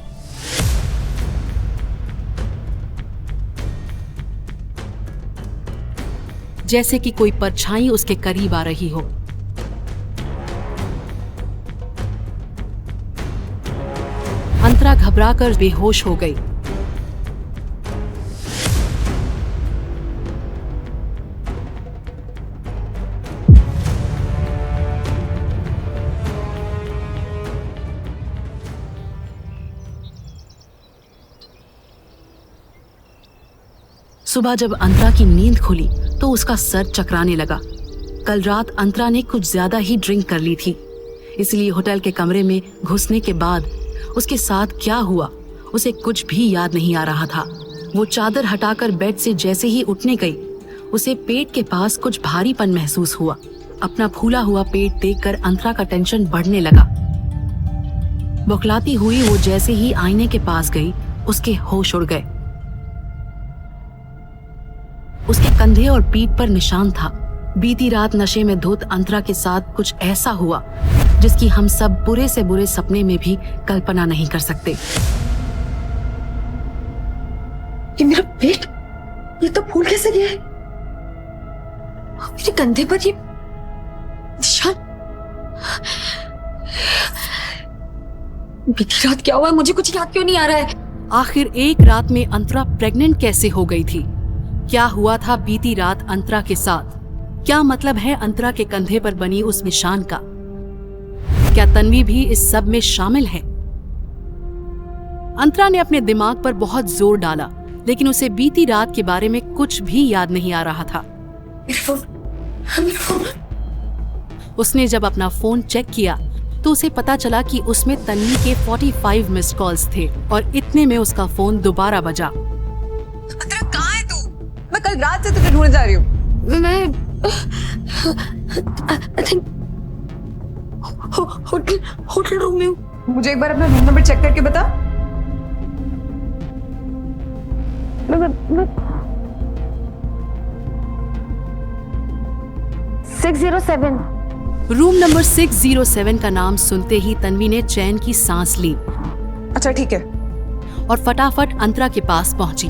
जैसे कि कोई परछाई उसके करीब आ रही हो। अंतरा घबराकर बेहोश हो गई। सुबह जब अंतरा की नींद खुली तो उसका सर चकराने लगा। कल रात अंतरा ने कुछ ज्यादा ही ड्रिंक कर ली थी, इसलिए होटल के कमरे में घुसने के बाद उसके साथ क्या हुआ उसे कुछ भी याद नहीं आ रहा था। वो चादर हटाकर बेड से जैसे ही उठने गई, उसे पेट के पास कुछ भारीपन महसूस हुआ। अपना फूला हुआ पेट देखकर अंतरा का टेंशन बढ़ने लगा। बौखलाती हुई वो जैसे ही आईने के पास गई, उसके होश उड़ गए। उसके कंधे और पीठ पर निशान था। बीती रात नशे में धुत अंतरा के साथ कुछ ऐसा हुआ जिसकी हम सब बुरे से बुरे सपने में भी कल्पना नहीं कर सकते। ये मेरा पेट, ये तो फूल कैसे गया है? मेरे कंधे पर ये निशान। बीती रात क्या हुआ, मुझे कुछ याद क्यों नहीं आ रहा है? आखिर एक रात में अंतरा प्रेग्नेंट कैसे हो गई थी? क्या हुआ था बीती रात अंतरा के साथ? क्या मतलब है अंतरा के कंधे पर बनी उस निशान का? क्या तन्वी भी इस सब में शामिल है? अंतरा ने अपने दिमाग पर बहुत जोर डाला, लेकिन उसे बीती रात के बारे में कुछ भी याद नहीं आ रहा था। उसने जब अपना फोन चेक किया तो उसे पता चला कि उसमें तन्वी के 45 मिस्ड कॉल्स थे और इतने में उसका फोन दोबारा बजा। अंतरा कहाँ है तू? मैं कल रात से तुझे ढूंढ जा रही हूँ। मैं होटल रूम में हूँ। मुझे एक बार अपना रूम नंबर चेक करके बता। 607। रूम नंबर 607 का नाम सुनते ही तन्वी ने चैन की सांस ली। अच्छा ठीक है। और फटाफट अंतरा के पास पहुंची।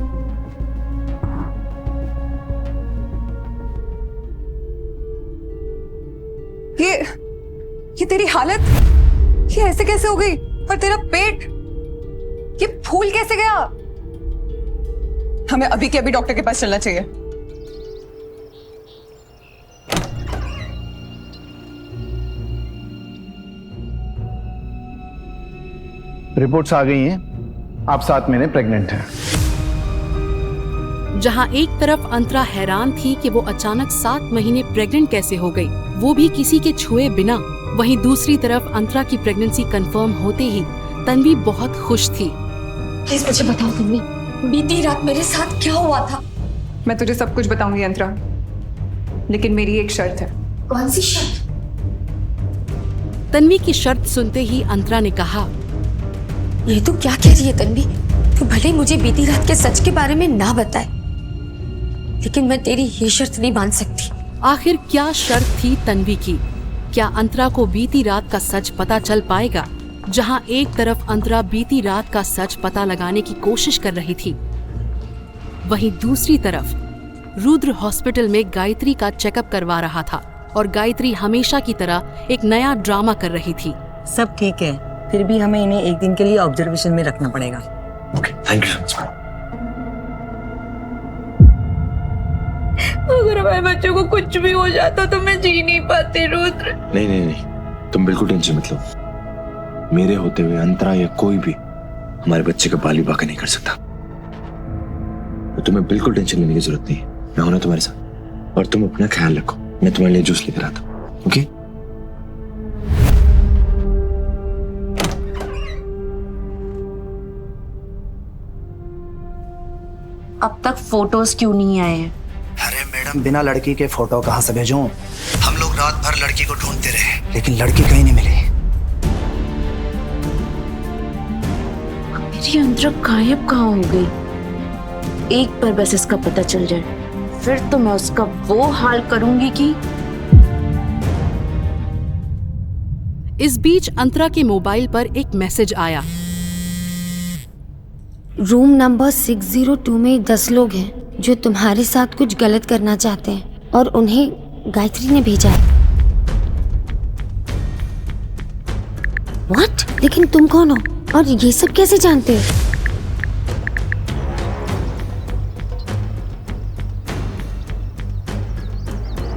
ये तेरी हालत, ये ऐसे कैसे हो गई? और तेरा पेट, ये फूल कैसे गया? हमें अभी के अभी डॉक्टर के पास चलना चाहिए। रिपोर्ट्स आ गई हैं, आप 7 महीने प्रेग्नेंट हैं। जहां एक तरफ अंतरा हैरान थी कि वो अचानक 7 महीने प्रेग्नेंट कैसे हो गई, वो भी किसी के छुए बिना, वहीं दूसरी तरफ अंतरा की प्रेगनेंसी कंफर्म होते ही तन्वी बहुत खुश थी। प्लीज मुझे बताओ तन्वी, बीती रात मेरे साथ क्या हुआ था? मैं तुझे सब कुछ बताऊंगी अंतरा, लेकिन मेरी एक शर्त है। कौन सी शर्त? तन्वी की शर्त सुनते ही अंतरा ने कहा, ये तू क्या कह रही है तन्वी? तू भले मुझे बीती रात के सच के बारे में ना बताए, लेकिन मैं तेरी ये शर्त नहीं मान सकती। आखिर क्या शर्त थी तन्वी की? क्या अंतरा को बीती रात का सच पता चल पाएगा? जहां एक तरफ अंतरा बीती रात का सच पता लगाने की कोशिश कर रही थी, वहीं दूसरी तरफ रुद्र हॉस्पिटल में गायत्री का चेकअप करवा रहा था और गायत्री हमेशा की तरह एक नया ड्रामा कर रही थी। सब ठीक है, फिर भी हमें इन्हें एक दिन के लिए ऑब्जर्वेशन में रखना पड़ेगा। Thank you so much. अगर हमारे बच्चों को कुछ भी हो जाता तो मैं जी नहीं पाती रुद्र। नहीं नहीं नहीं, तुम बिल्कुल टेंशन मत लो। मेरे होते हुए अंतरा या कोई भी हमारे बच्चे का बाली बाका नहीं कर सकता। तो तुम्हें बिल्कुल टेंशन लेने की जरूरत नहीं है, मैं हूं ना तुम्हारे साथ। और तुम अपना ख्याल रखो, मैं तुम्हारे लिए जूस लेकर आता हूं। ओके? अब तक फोटोज क्यों नहीं आए हैं? अरे मैडम, बिना लड़की के फोटो कहाँ से भेजूं? हम लोग रात भर लड़की को ढूंढते रहे, लेकिन लड़की कहीं नहीं मिली। मेरी अंतरा गायब कहाँ हो गई? एक बार बस इसका पता चल जाए, फिर तो मैं उसका वो हाल करूंगी कि। इस बीच अंतरा के मोबाइल पर एक मैसेज आया। रूम नंबर 602 में 10 लोग हैं जो तुम्हारे साथ कुछ गलत करना चाहते हैं और उन्हें गायत्री ने भेजा है। What? लेकिन तुम कौन हो और ये सब कैसे जानते हो?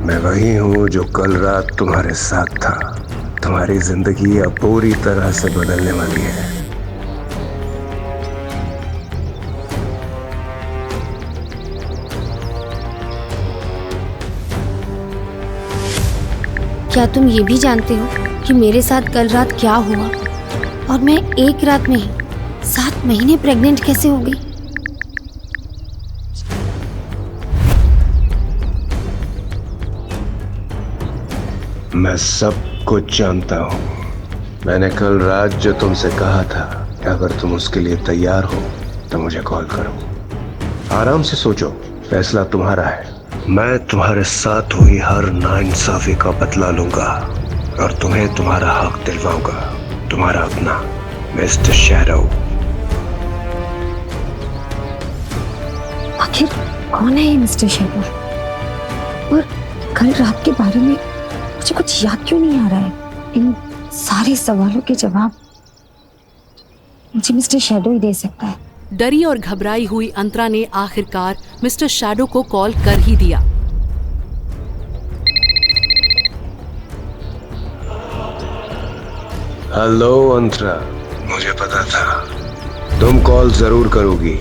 मैं वही हूँ जो कल रात तुम्हारे साथ था। तुम्हारी जिंदगी अब पूरी तरह से बदलने वाली है। क्या तुम ये भी जानते हो कि मेरे साथ कल रात क्या हुआ और मैं एक रात में ही 7 महीने प्रेग्नेंट कैसे हो गई? मैं सब कुछ जानता हूँ। मैंने कल रात जो तुमसे कहा था कि अगर तुम उसके लिए तैयार हो तो मुझे कॉल करो। आराम से सोचो, फैसला तुम्हारा है। मैं तुम्हारे साथ हुई हर नाइंसाफी का बदला लूंगा और तुम्हें तुम्हारा हक दिलवाऊंगा। तुम्हारा अपना मिस्टर शैडो। आखिर कौन है ये मिस्टर शैडो? और कल रात के बारे में मुझे कुछ याद क्यों नहीं आ रहा है? इन सारे सवालों के जवाब मुझे मिस्टर शैडो ही दे सकता है। डरी और घबराई हुई अंतरा ने आखिरकार मिस्टर शैडो को कॉल कर ही दिया। हेलो अंतरा, मुझे पता था तुम कॉल जरूर करोगी।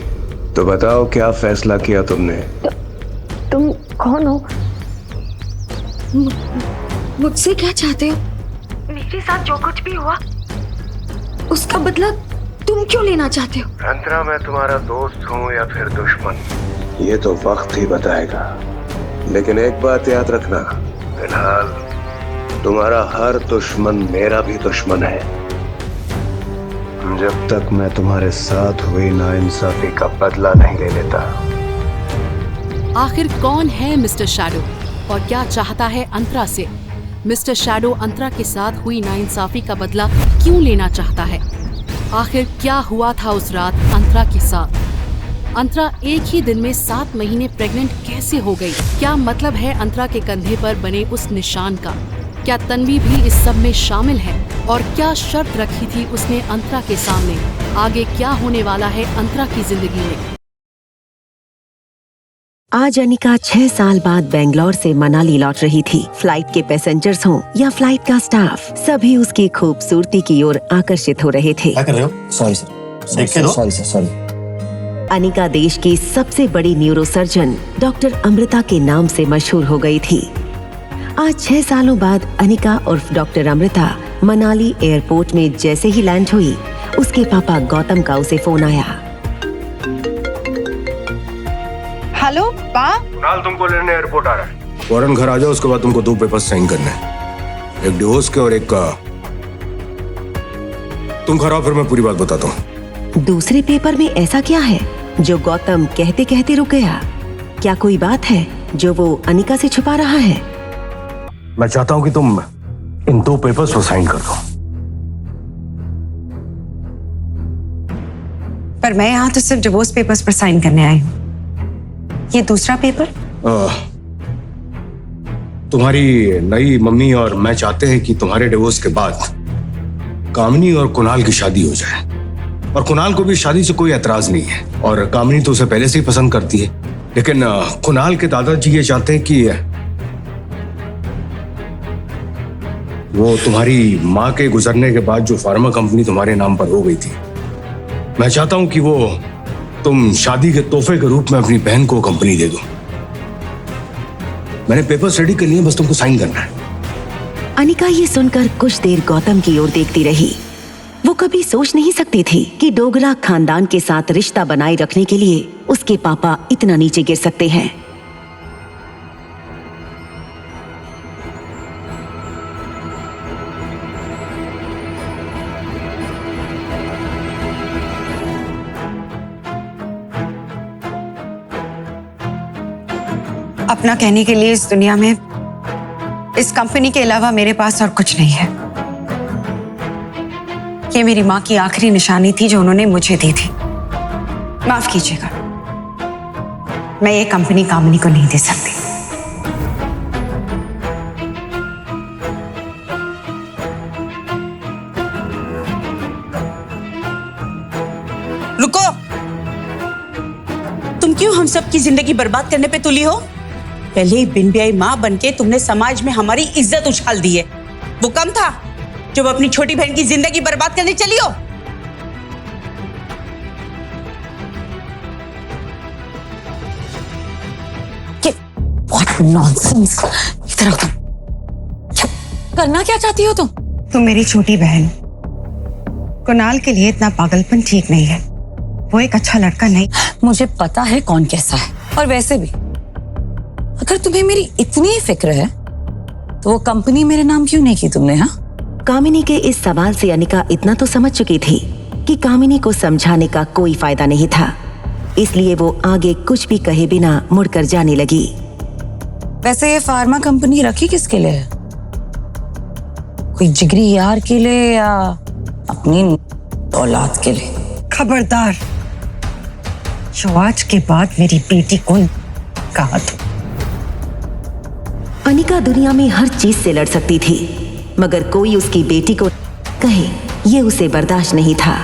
तो बताओ, क्या फैसला किया तुमने? तुम कौन हो? मुझसे क्या चाहते हो? मेरे साथ जो कुछ भी हुआ उसका बदला तुम क्यों लेना चाहते हो? अंतरा, मैं तुम्हारा दोस्त हूँ या फिर दुश्मन, ये तो वक्त ही बताएगा। लेकिन एक बात याद रखना, फिलहाल तुम्हारा हर दुश्मन मेरा भी दुश्मन है। जब तक मैं तुम्हारे साथ हुई नाइंसाफी का बदला नहीं ले लेता। आखिर कौन है मिस्टर शैडो? और क्या चाहता है अंतरा से? मिस्टर शैडो अंतरा के साथ हुई नाइंसाफी का बदला क्यों लेना चाहता है? आखिर क्या हुआ था उस रात अंतरा के साथ? अंतरा एक ही दिन में 7 महीने प्रेग्नेंट कैसे हो गई? क्या मतलब है अंतरा के कंधे पर बने उस निशान का? क्या तन्वी भी इस सब में शामिल है? और क्या शर्त रखी थी उसने अंतरा के सामने? आगे क्या होने वाला है अंतरा की जिंदगी में? आज अनिका 6 साल बाद बेंगलोर से मनाली लौट रही थी। फ्लाइट के पैसेंजर्स हों या फ्लाइट का स्टाफ, सभी उसकी खूबसूरती की ओर आकर्षित हो रहे थे। क्या कर रहे हो? सॉरी सर, देख के दो। Sorry sir, sorry. अनिका देश की सबसे बड़ी न्यूरोसर्जन डॉक्टर अमृता के नाम से मशहूर हो गई थी। आज 6 सालों बाद अनिका उर्फ डॉक्टर अमृता मनाली एयरपोर्ट में जैसे ही लैंड हुई, उसके पापा गौतम का उसे फोन आया। हेलो पा, कुणाल तुमको लेने एयरपोर्ट आ रहा है। फौरन घर आ जाओ, उसके बाद तुमको 2 पेपर साइन करने हैं, एक डिवोर्स के और एक का। तुम घर आओ, फिर मैं पूरी बात बताता हूँ। दूसरे पेपर में ऐसा क्या है जो गौतम कहते कहते रुक गया? क्या कोई बात है जो वो अनिका से छुपा रहा है? मैं चाहता हूँ कि तुम इन 2 पेपर्स पर साइन कर दो। पर मैं यहाँ तो सिर्फ डिवोर्स पेपर्स पर साइन करने आई हूँ। ये दूसरा पेपर? तुम्हारी नई मम्मी और मैं चाहते हैं कि तुम्हारे डिवोर्स के बाद कामिनी और कुणाल की शादी हो जाए। और कुणाल को भी शादी से कोई एतराज नहीं है, और कामिनी तो उसे पहले से ही पसंद करती है। लेकिन कुणाल के दादाजी ये चाहते हैं कि वो तुम्हारी माँ के गुजरने के बाद जो फार्मा कंपनी तुम्हारे नाम पर हो गई थी, मैं चाहता हूं कि वो तुम शादी के तोहफे के रूप में अपनी बहन को कंपनी दे दो। मैंने पेपर्स रेडी कर लिए, बस तुमको साइन करना है। अनिका ये सुनकर कुछ देर गौतम की ओर देखती रही। वो कभी सोच नहीं सकती थी कि डोगरा खानदान के साथ रिश्ता बनाए रखने के लिए उसके पापा इतना नीचे गिर सकते हैं। अपना कहने के लिए इस दुनिया में इस कंपनी के अलावा मेरे पास और कुछ नहीं है। ये मेरी माँ की आखिरी निशानी थी जो उन्होंने मुझे दी थी। माफ कीजिएगा, मैं ये कंपनी कामिनी को नहीं दे सकती। रुको, तुम क्यों हम सब की जिंदगी बर्बाद करने पे तुली हो? पहले ही बिन ब्याही माँ बनके तुमने समाज में हमारी इज्जत उछाल दी है। वो कम था जब अपनी छोटी बहन की जिंदगी बर्बाद करने चली हो? What nonsense! इधर आओ तुम। करना क्या चाहती हो तुम? तुम मेरी छोटी बहन। कुणाल के लिए इतना पागलपन ठीक नहीं है। वो एक अच्छा लड़का नहीं। मुझे पता है कौन कैसा है, और वैसे भी अगर तुम्हें मेरी इतनी ही फिक्र है तो वो कंपनी मेरे नाम क्यों नहीं की तुमने? हाँ, कामिनी के इस सवाल से अनिका इतना तो समझ चुकी थी कि कामिनी को समझाने का कोई फायदा नहीं था, इसलिए वो आगे कुछ भी कहे बिना मुड़कर जाने लगी। वैसे ये फार्मा कंपनी रखी किसके लिए है? कोई जिगरी यार के लिए या अपनी औलाद के लिए? खबरदार, जो आज के बाद मेरी बेटी को कहा तो। अनिका दुनिया में हर चीज से लड़ सकती थी, मगर कोई उसकी बेटी को कहे ये उसे बर्दाश्त नहीं था।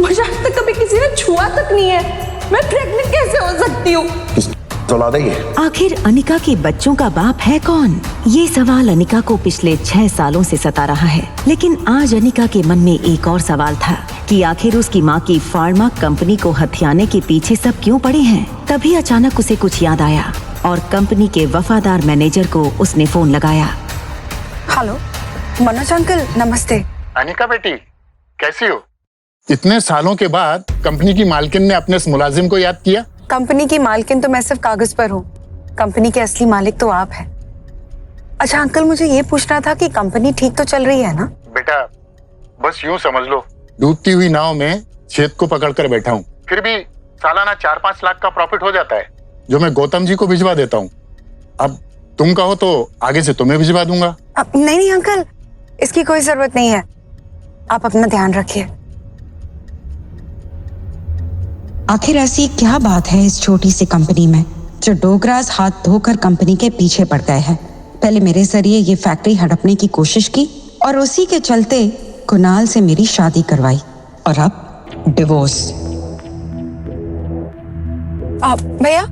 मुझे आज तक कभी किसी ने छुआ तक नहीं है, मैं प्रेग्नेंट कैसे हो सकती हूँ? आखिर अनिका के बच्चों का बाप है कौन? ये सवाल अनिका को पिछले 6 सालों से सता रहा है। लेकिन आज अनिका के मन में एक और सवाल था कि आखिर उसकी माँ की फार्मा कंपनी को हथियाने के पीछे सब क्यों पड़े हैं। तभी अचानक उसे कुछ याद आया और कंपनी के वफादार मैनेजर को उसने फोन लगाया। हेलो मनोज अंकल, नमस्ते। अनिका बेटी, कैसी हो? इतने सालों के बाद कंपनी की मालकिन ने अपने इस मुलाजिम को याद किया। कंपनी की मालकिन तो मैं सिर्फ कागज पर हूँ, कंपनी के असली मालिक तो आप हैं। अच्छा अंकल, मुझे ये पूछना था कि कंपनी ठीक तो चल रही है ना? बेटा बस यूं समझ लो, डूबती हुई नाव में छेद को पकड़कर बैठा हूँ। फिर भी सालाना 4-5 लाख का प्रॉफिट हो जाता है, जो मैं गौतम जी को भिजवा देता हूँ। अब तुम कहो तो आगे से तुम्हें भिजवा दूंगा। नहीं नहीं अंकल, इसकी कोई जरूरत नहीं है। आप अपना ध्यान रखिए। आखिर ऐसी क्या बात है इस छोटी सी कंपनी में जो डोगराज हाथ धोकर कंपनी के पीछे पड़ गए हैं। पहले मेरे जरिए ये फैक्ट्री हड़पने की कोशिश की और उसी के चलते कुणाल से मेरी शादी करवाई और अब डिवोर्स। भैया,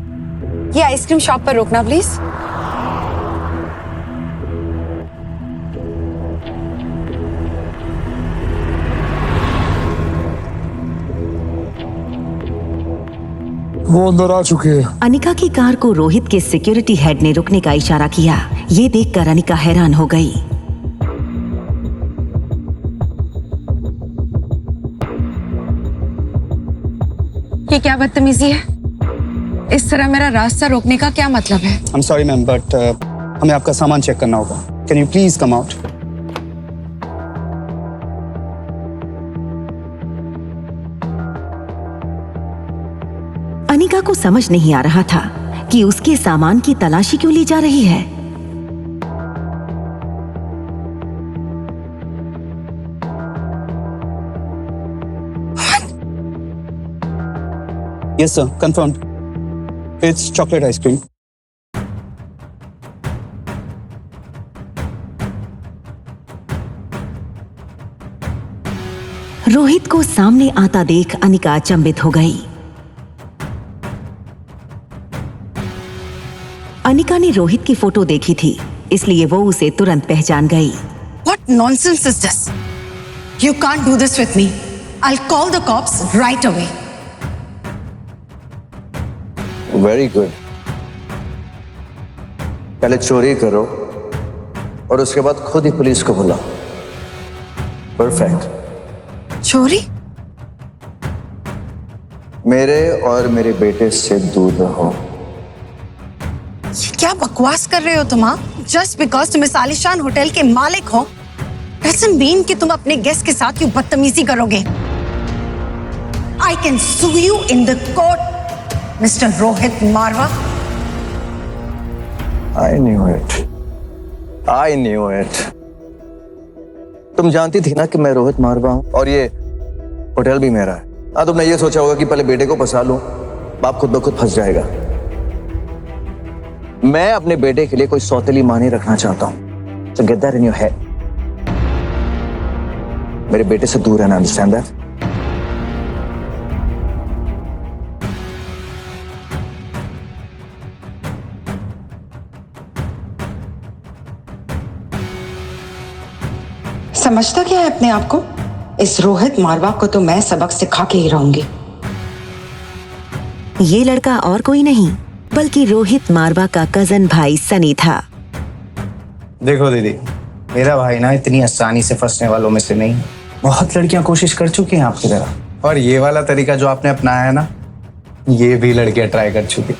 ये आइसक्रीम शॉप पर रोकना प्लीज। वो अंदर आ चुके हैं। अनिका की कार को रोहित के सिक्योरिटी हेड ने रुकने का इशारा किया। ये देखकर अनिका हैरान हो गई। ये क्या बदतमीजी है? इस तरह मेरा रास्ता रोकने का क्या मतलब है? I am sorry ma'am, but हमें आपका सामान चेक करना होगा। Can you please come out? Anika को समझ नहीं आ रहा था कि उसके सामान की तलाशी क्यों ली जा रही है। Yes sir, confirmed. It's chocolate ice cream. Rohit को सामने आता देख अनिका अचंभित हो गई। अनिका ने रोहित की फोटो देखी थी, इसलिए वो उसे तुरंत पहचान गई। What nonsense is this? You can't do this with me. I'll call the cops right away. Very good. पहले चोरी करो और उसके बाद खुद ही पुलिस को बुलाओ। परफेक्ट। चोरी? मेरे और मेरे बेटे से दूर रहो। ये क्या बकवास कर रहे हो तुम? जस्ट बिकॉज तुम इस आलिशान होटल के मालिक हो डजंट मीन कि तुम अपने गेस्ट के साथ क्यों बदतमीजी करोगे। I can sue you in the court mister Rohit Marwah. I knew it. I knew it. तुम जानती थी ना कि मैं रोहित मारवा हूं और ये होटल भी मेरा है। हाँ, तुमने ये सोचा होगा कि पहले बेटे को फंसा लूं, बाप खुद ब खुद फंस जाएगा। मैं अपने बेटे के लिए कोई सौतेली मां नहीं रखना चाहता हूं। So get that in your head. मेरे बेटे से दूर रहना, understand that? समझता क्या है अपने आप को? इस रोहित मारवा को तो मैं सबक सिखा के ही रहूंगी। ये लड़का और कोई नहीं बल्कि रोहित मारवा का कजन भाई सनी था। देखो दीदी, मेरा भाई ना इतनी आसानी से फंसने वालों में से नहीं। बहुत लड़कियां कोशिश कर चुकी हैं आपकी तरह, और ये वाला तरीका जो आपने अपनाया है ना, ये भी लड़कियां ट्राई कर चुकी।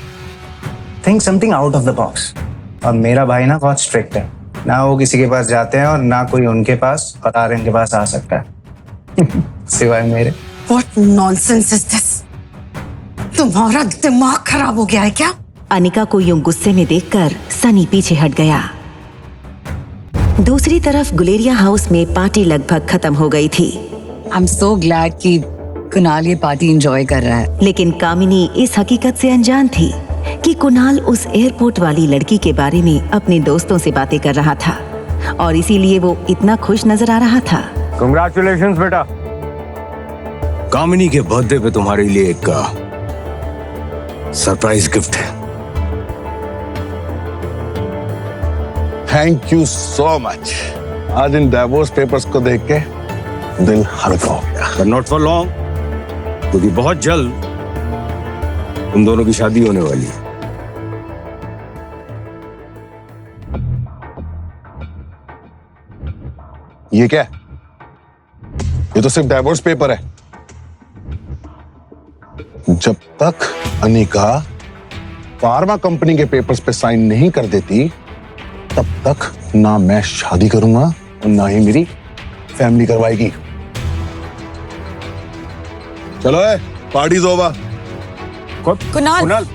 Think something out of the box. और मेरा भाई ना बहुत स्ट्रिक्ट है, ना वो किसी के पास जाते हैं और ना कोई उनके पास और इनके पास आ सकता है सिवाय मेरे। What nonsense is this? तुम्हारा दिमाग खराब हो गया है क्या? अनिका को यूं गुस्से में देखकर सनी पीछे हट गया। दूसरी तरफ गुलेरिया हाउस में पार्टी लगभग खत्म हो गई थी। I'm so glad कि कुणाल ये पार्टी एंजॉय कर रहा है। लेकिन कामिनी इस हकीकत से अनजान थी कि कुणाल उस एयरपोर्ट वाली लड़की के बारे में अपने दोस्तों से बातें कर रहा था और इसीलिए वो इतना खुश नजर आ रहा था। कांग्रेचुलेशंस बेटा। कामिनी के बर्थडे पे तुम्हारे लिए एक सरप्राइज गिफ्ट है। Thank you so much. आज इन डिवोर्स पेपर्स को देख के दिल हल्का हो गया। बट नॉट फॉर लॉन्ग, क्योंकि बहुत जल्द तुम दोनों की शादी होने वाली है। ये क्या है? ये तो सिर्फ डाइवोर्स पेपर है। जब तक अनिका फार्मा कंपनी के पेपर्स पे साइन नहीं कर देती, तब तक ना मैं शादी करूंगा और ना ही मेरी फैमिली करवाएगी। चलो पार्टीज ओवर। कुणाल,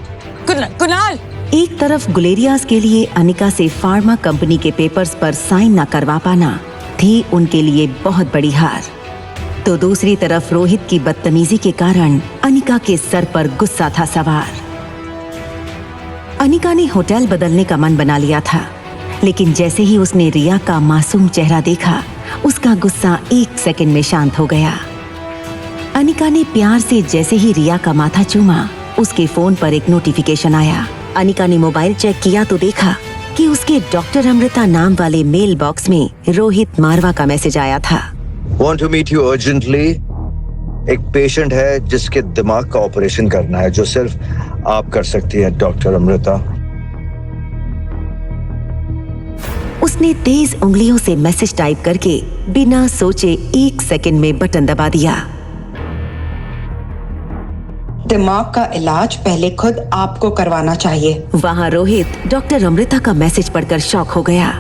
कुणाल, एक तरफ गुलेरियास के लिए अनिका से फार्मा कंपनी के पेपर्स पर साइन न करवा पाना थी उनके लिए बहुत बड़ी हार, तो दूसरी तरफ रोहित की बदतमीजी के कारण अनिका के सर पर गुस्सा था सवार। अनिका ने होटल बदलने का मन बना लिया था, लेकिन जैसे ही उसने रिया का मासूम चेहरा देखा, उसका गुस्सा 1 सेकंड में शांत हो गया। अनिका ने प्यार से जैसे ही रिया का माथा चूमा, उसके फोन पर एक नोटिफिकेशन आया। अनिका ने मोबाइल चेक किया तो देखा कि उसके डॉक्टर अमृता नाम वाले मेल बॉक्स में रोहित मारवा का मैसेज आया था। Want to meet you urgently? एक पेशेंट है जिसके दिमाग का ऑपरेशन करना है, जो सिर्फ आप कर सकती है डॉक्टर अमृता। उसने तेज उंगलियों से मैसेज टाइप करके बिना सोचे 1 सेकंड में बटन दबा दिया। दिमाग का इलाज पहले खुद आपको करवाना चाहिए। वहाँ रोहित डॉक्टर अमृता का मैसेज पढ़कर शॉक हो गया।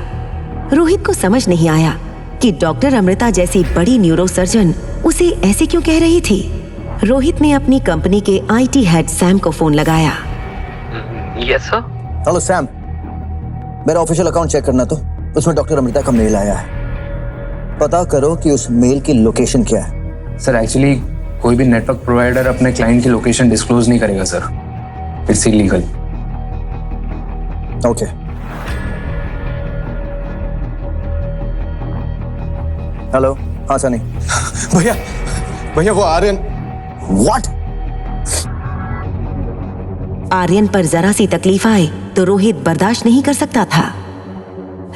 रोहित को समझ नहीं आया कि डॉक्टर अमृता जैसी बड़ी न्यूरो सर्जन उसे ऐसे क्यों कह रही थी। रोहित ने अपनी कंपनी के आईटी हेड सैम को फोन लगाया। Yes sir. हेलो सैम, मेरा ऑफिशियल अकाउंट चेक करना, तो उसमें डॉक्टर अमृता का मेल आया है। पता करो कि उस मेल की लोकेशन क्या है। सर एक्चुअली कोई भी नेटवर्क प्रोवाइडर अपने क्लाइंट की लोकेशन डिस्क्लोज नहीं करेगा sir, it's illegal. Okay. Hello, हाँ सनी। भैया वो आर्यन। व्हाट? आर्यन पर जरा सी तकलीफ आए तो रोहित बर्दाश्त नहीं कर सकता था।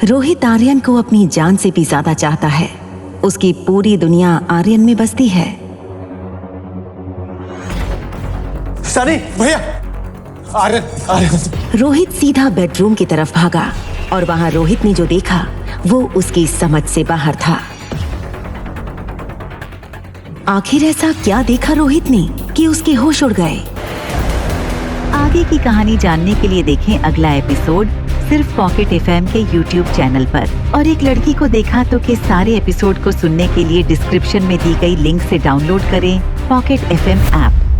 रोहित आर्यन को अपनी जान से भी ज्यादा चाहता है। उसकी पूरी दुनिया आर्यन में बसती है। सनी भैया, आर्यन। रोहित सीधा बेडरूम की तरफ भागा और वहां रोहित ने जो देखा वो उसकी समझ से बाहर था। आखिर ऐसा क्या देखा रोहित ने कि उसके होश उड़ गए। आगे की कहानी जानने के लिए देखें अगला एपिसोड सिर्फ पॉकेट एफएम के YouTube चैनल पर। और एक लड़की को देखा तो के सारे एपिसोड को सुनने के लिए डिस्क्रिप्शन में दी गई लिंक से डाउनलोड करें पॉकेट एफएम ऐप।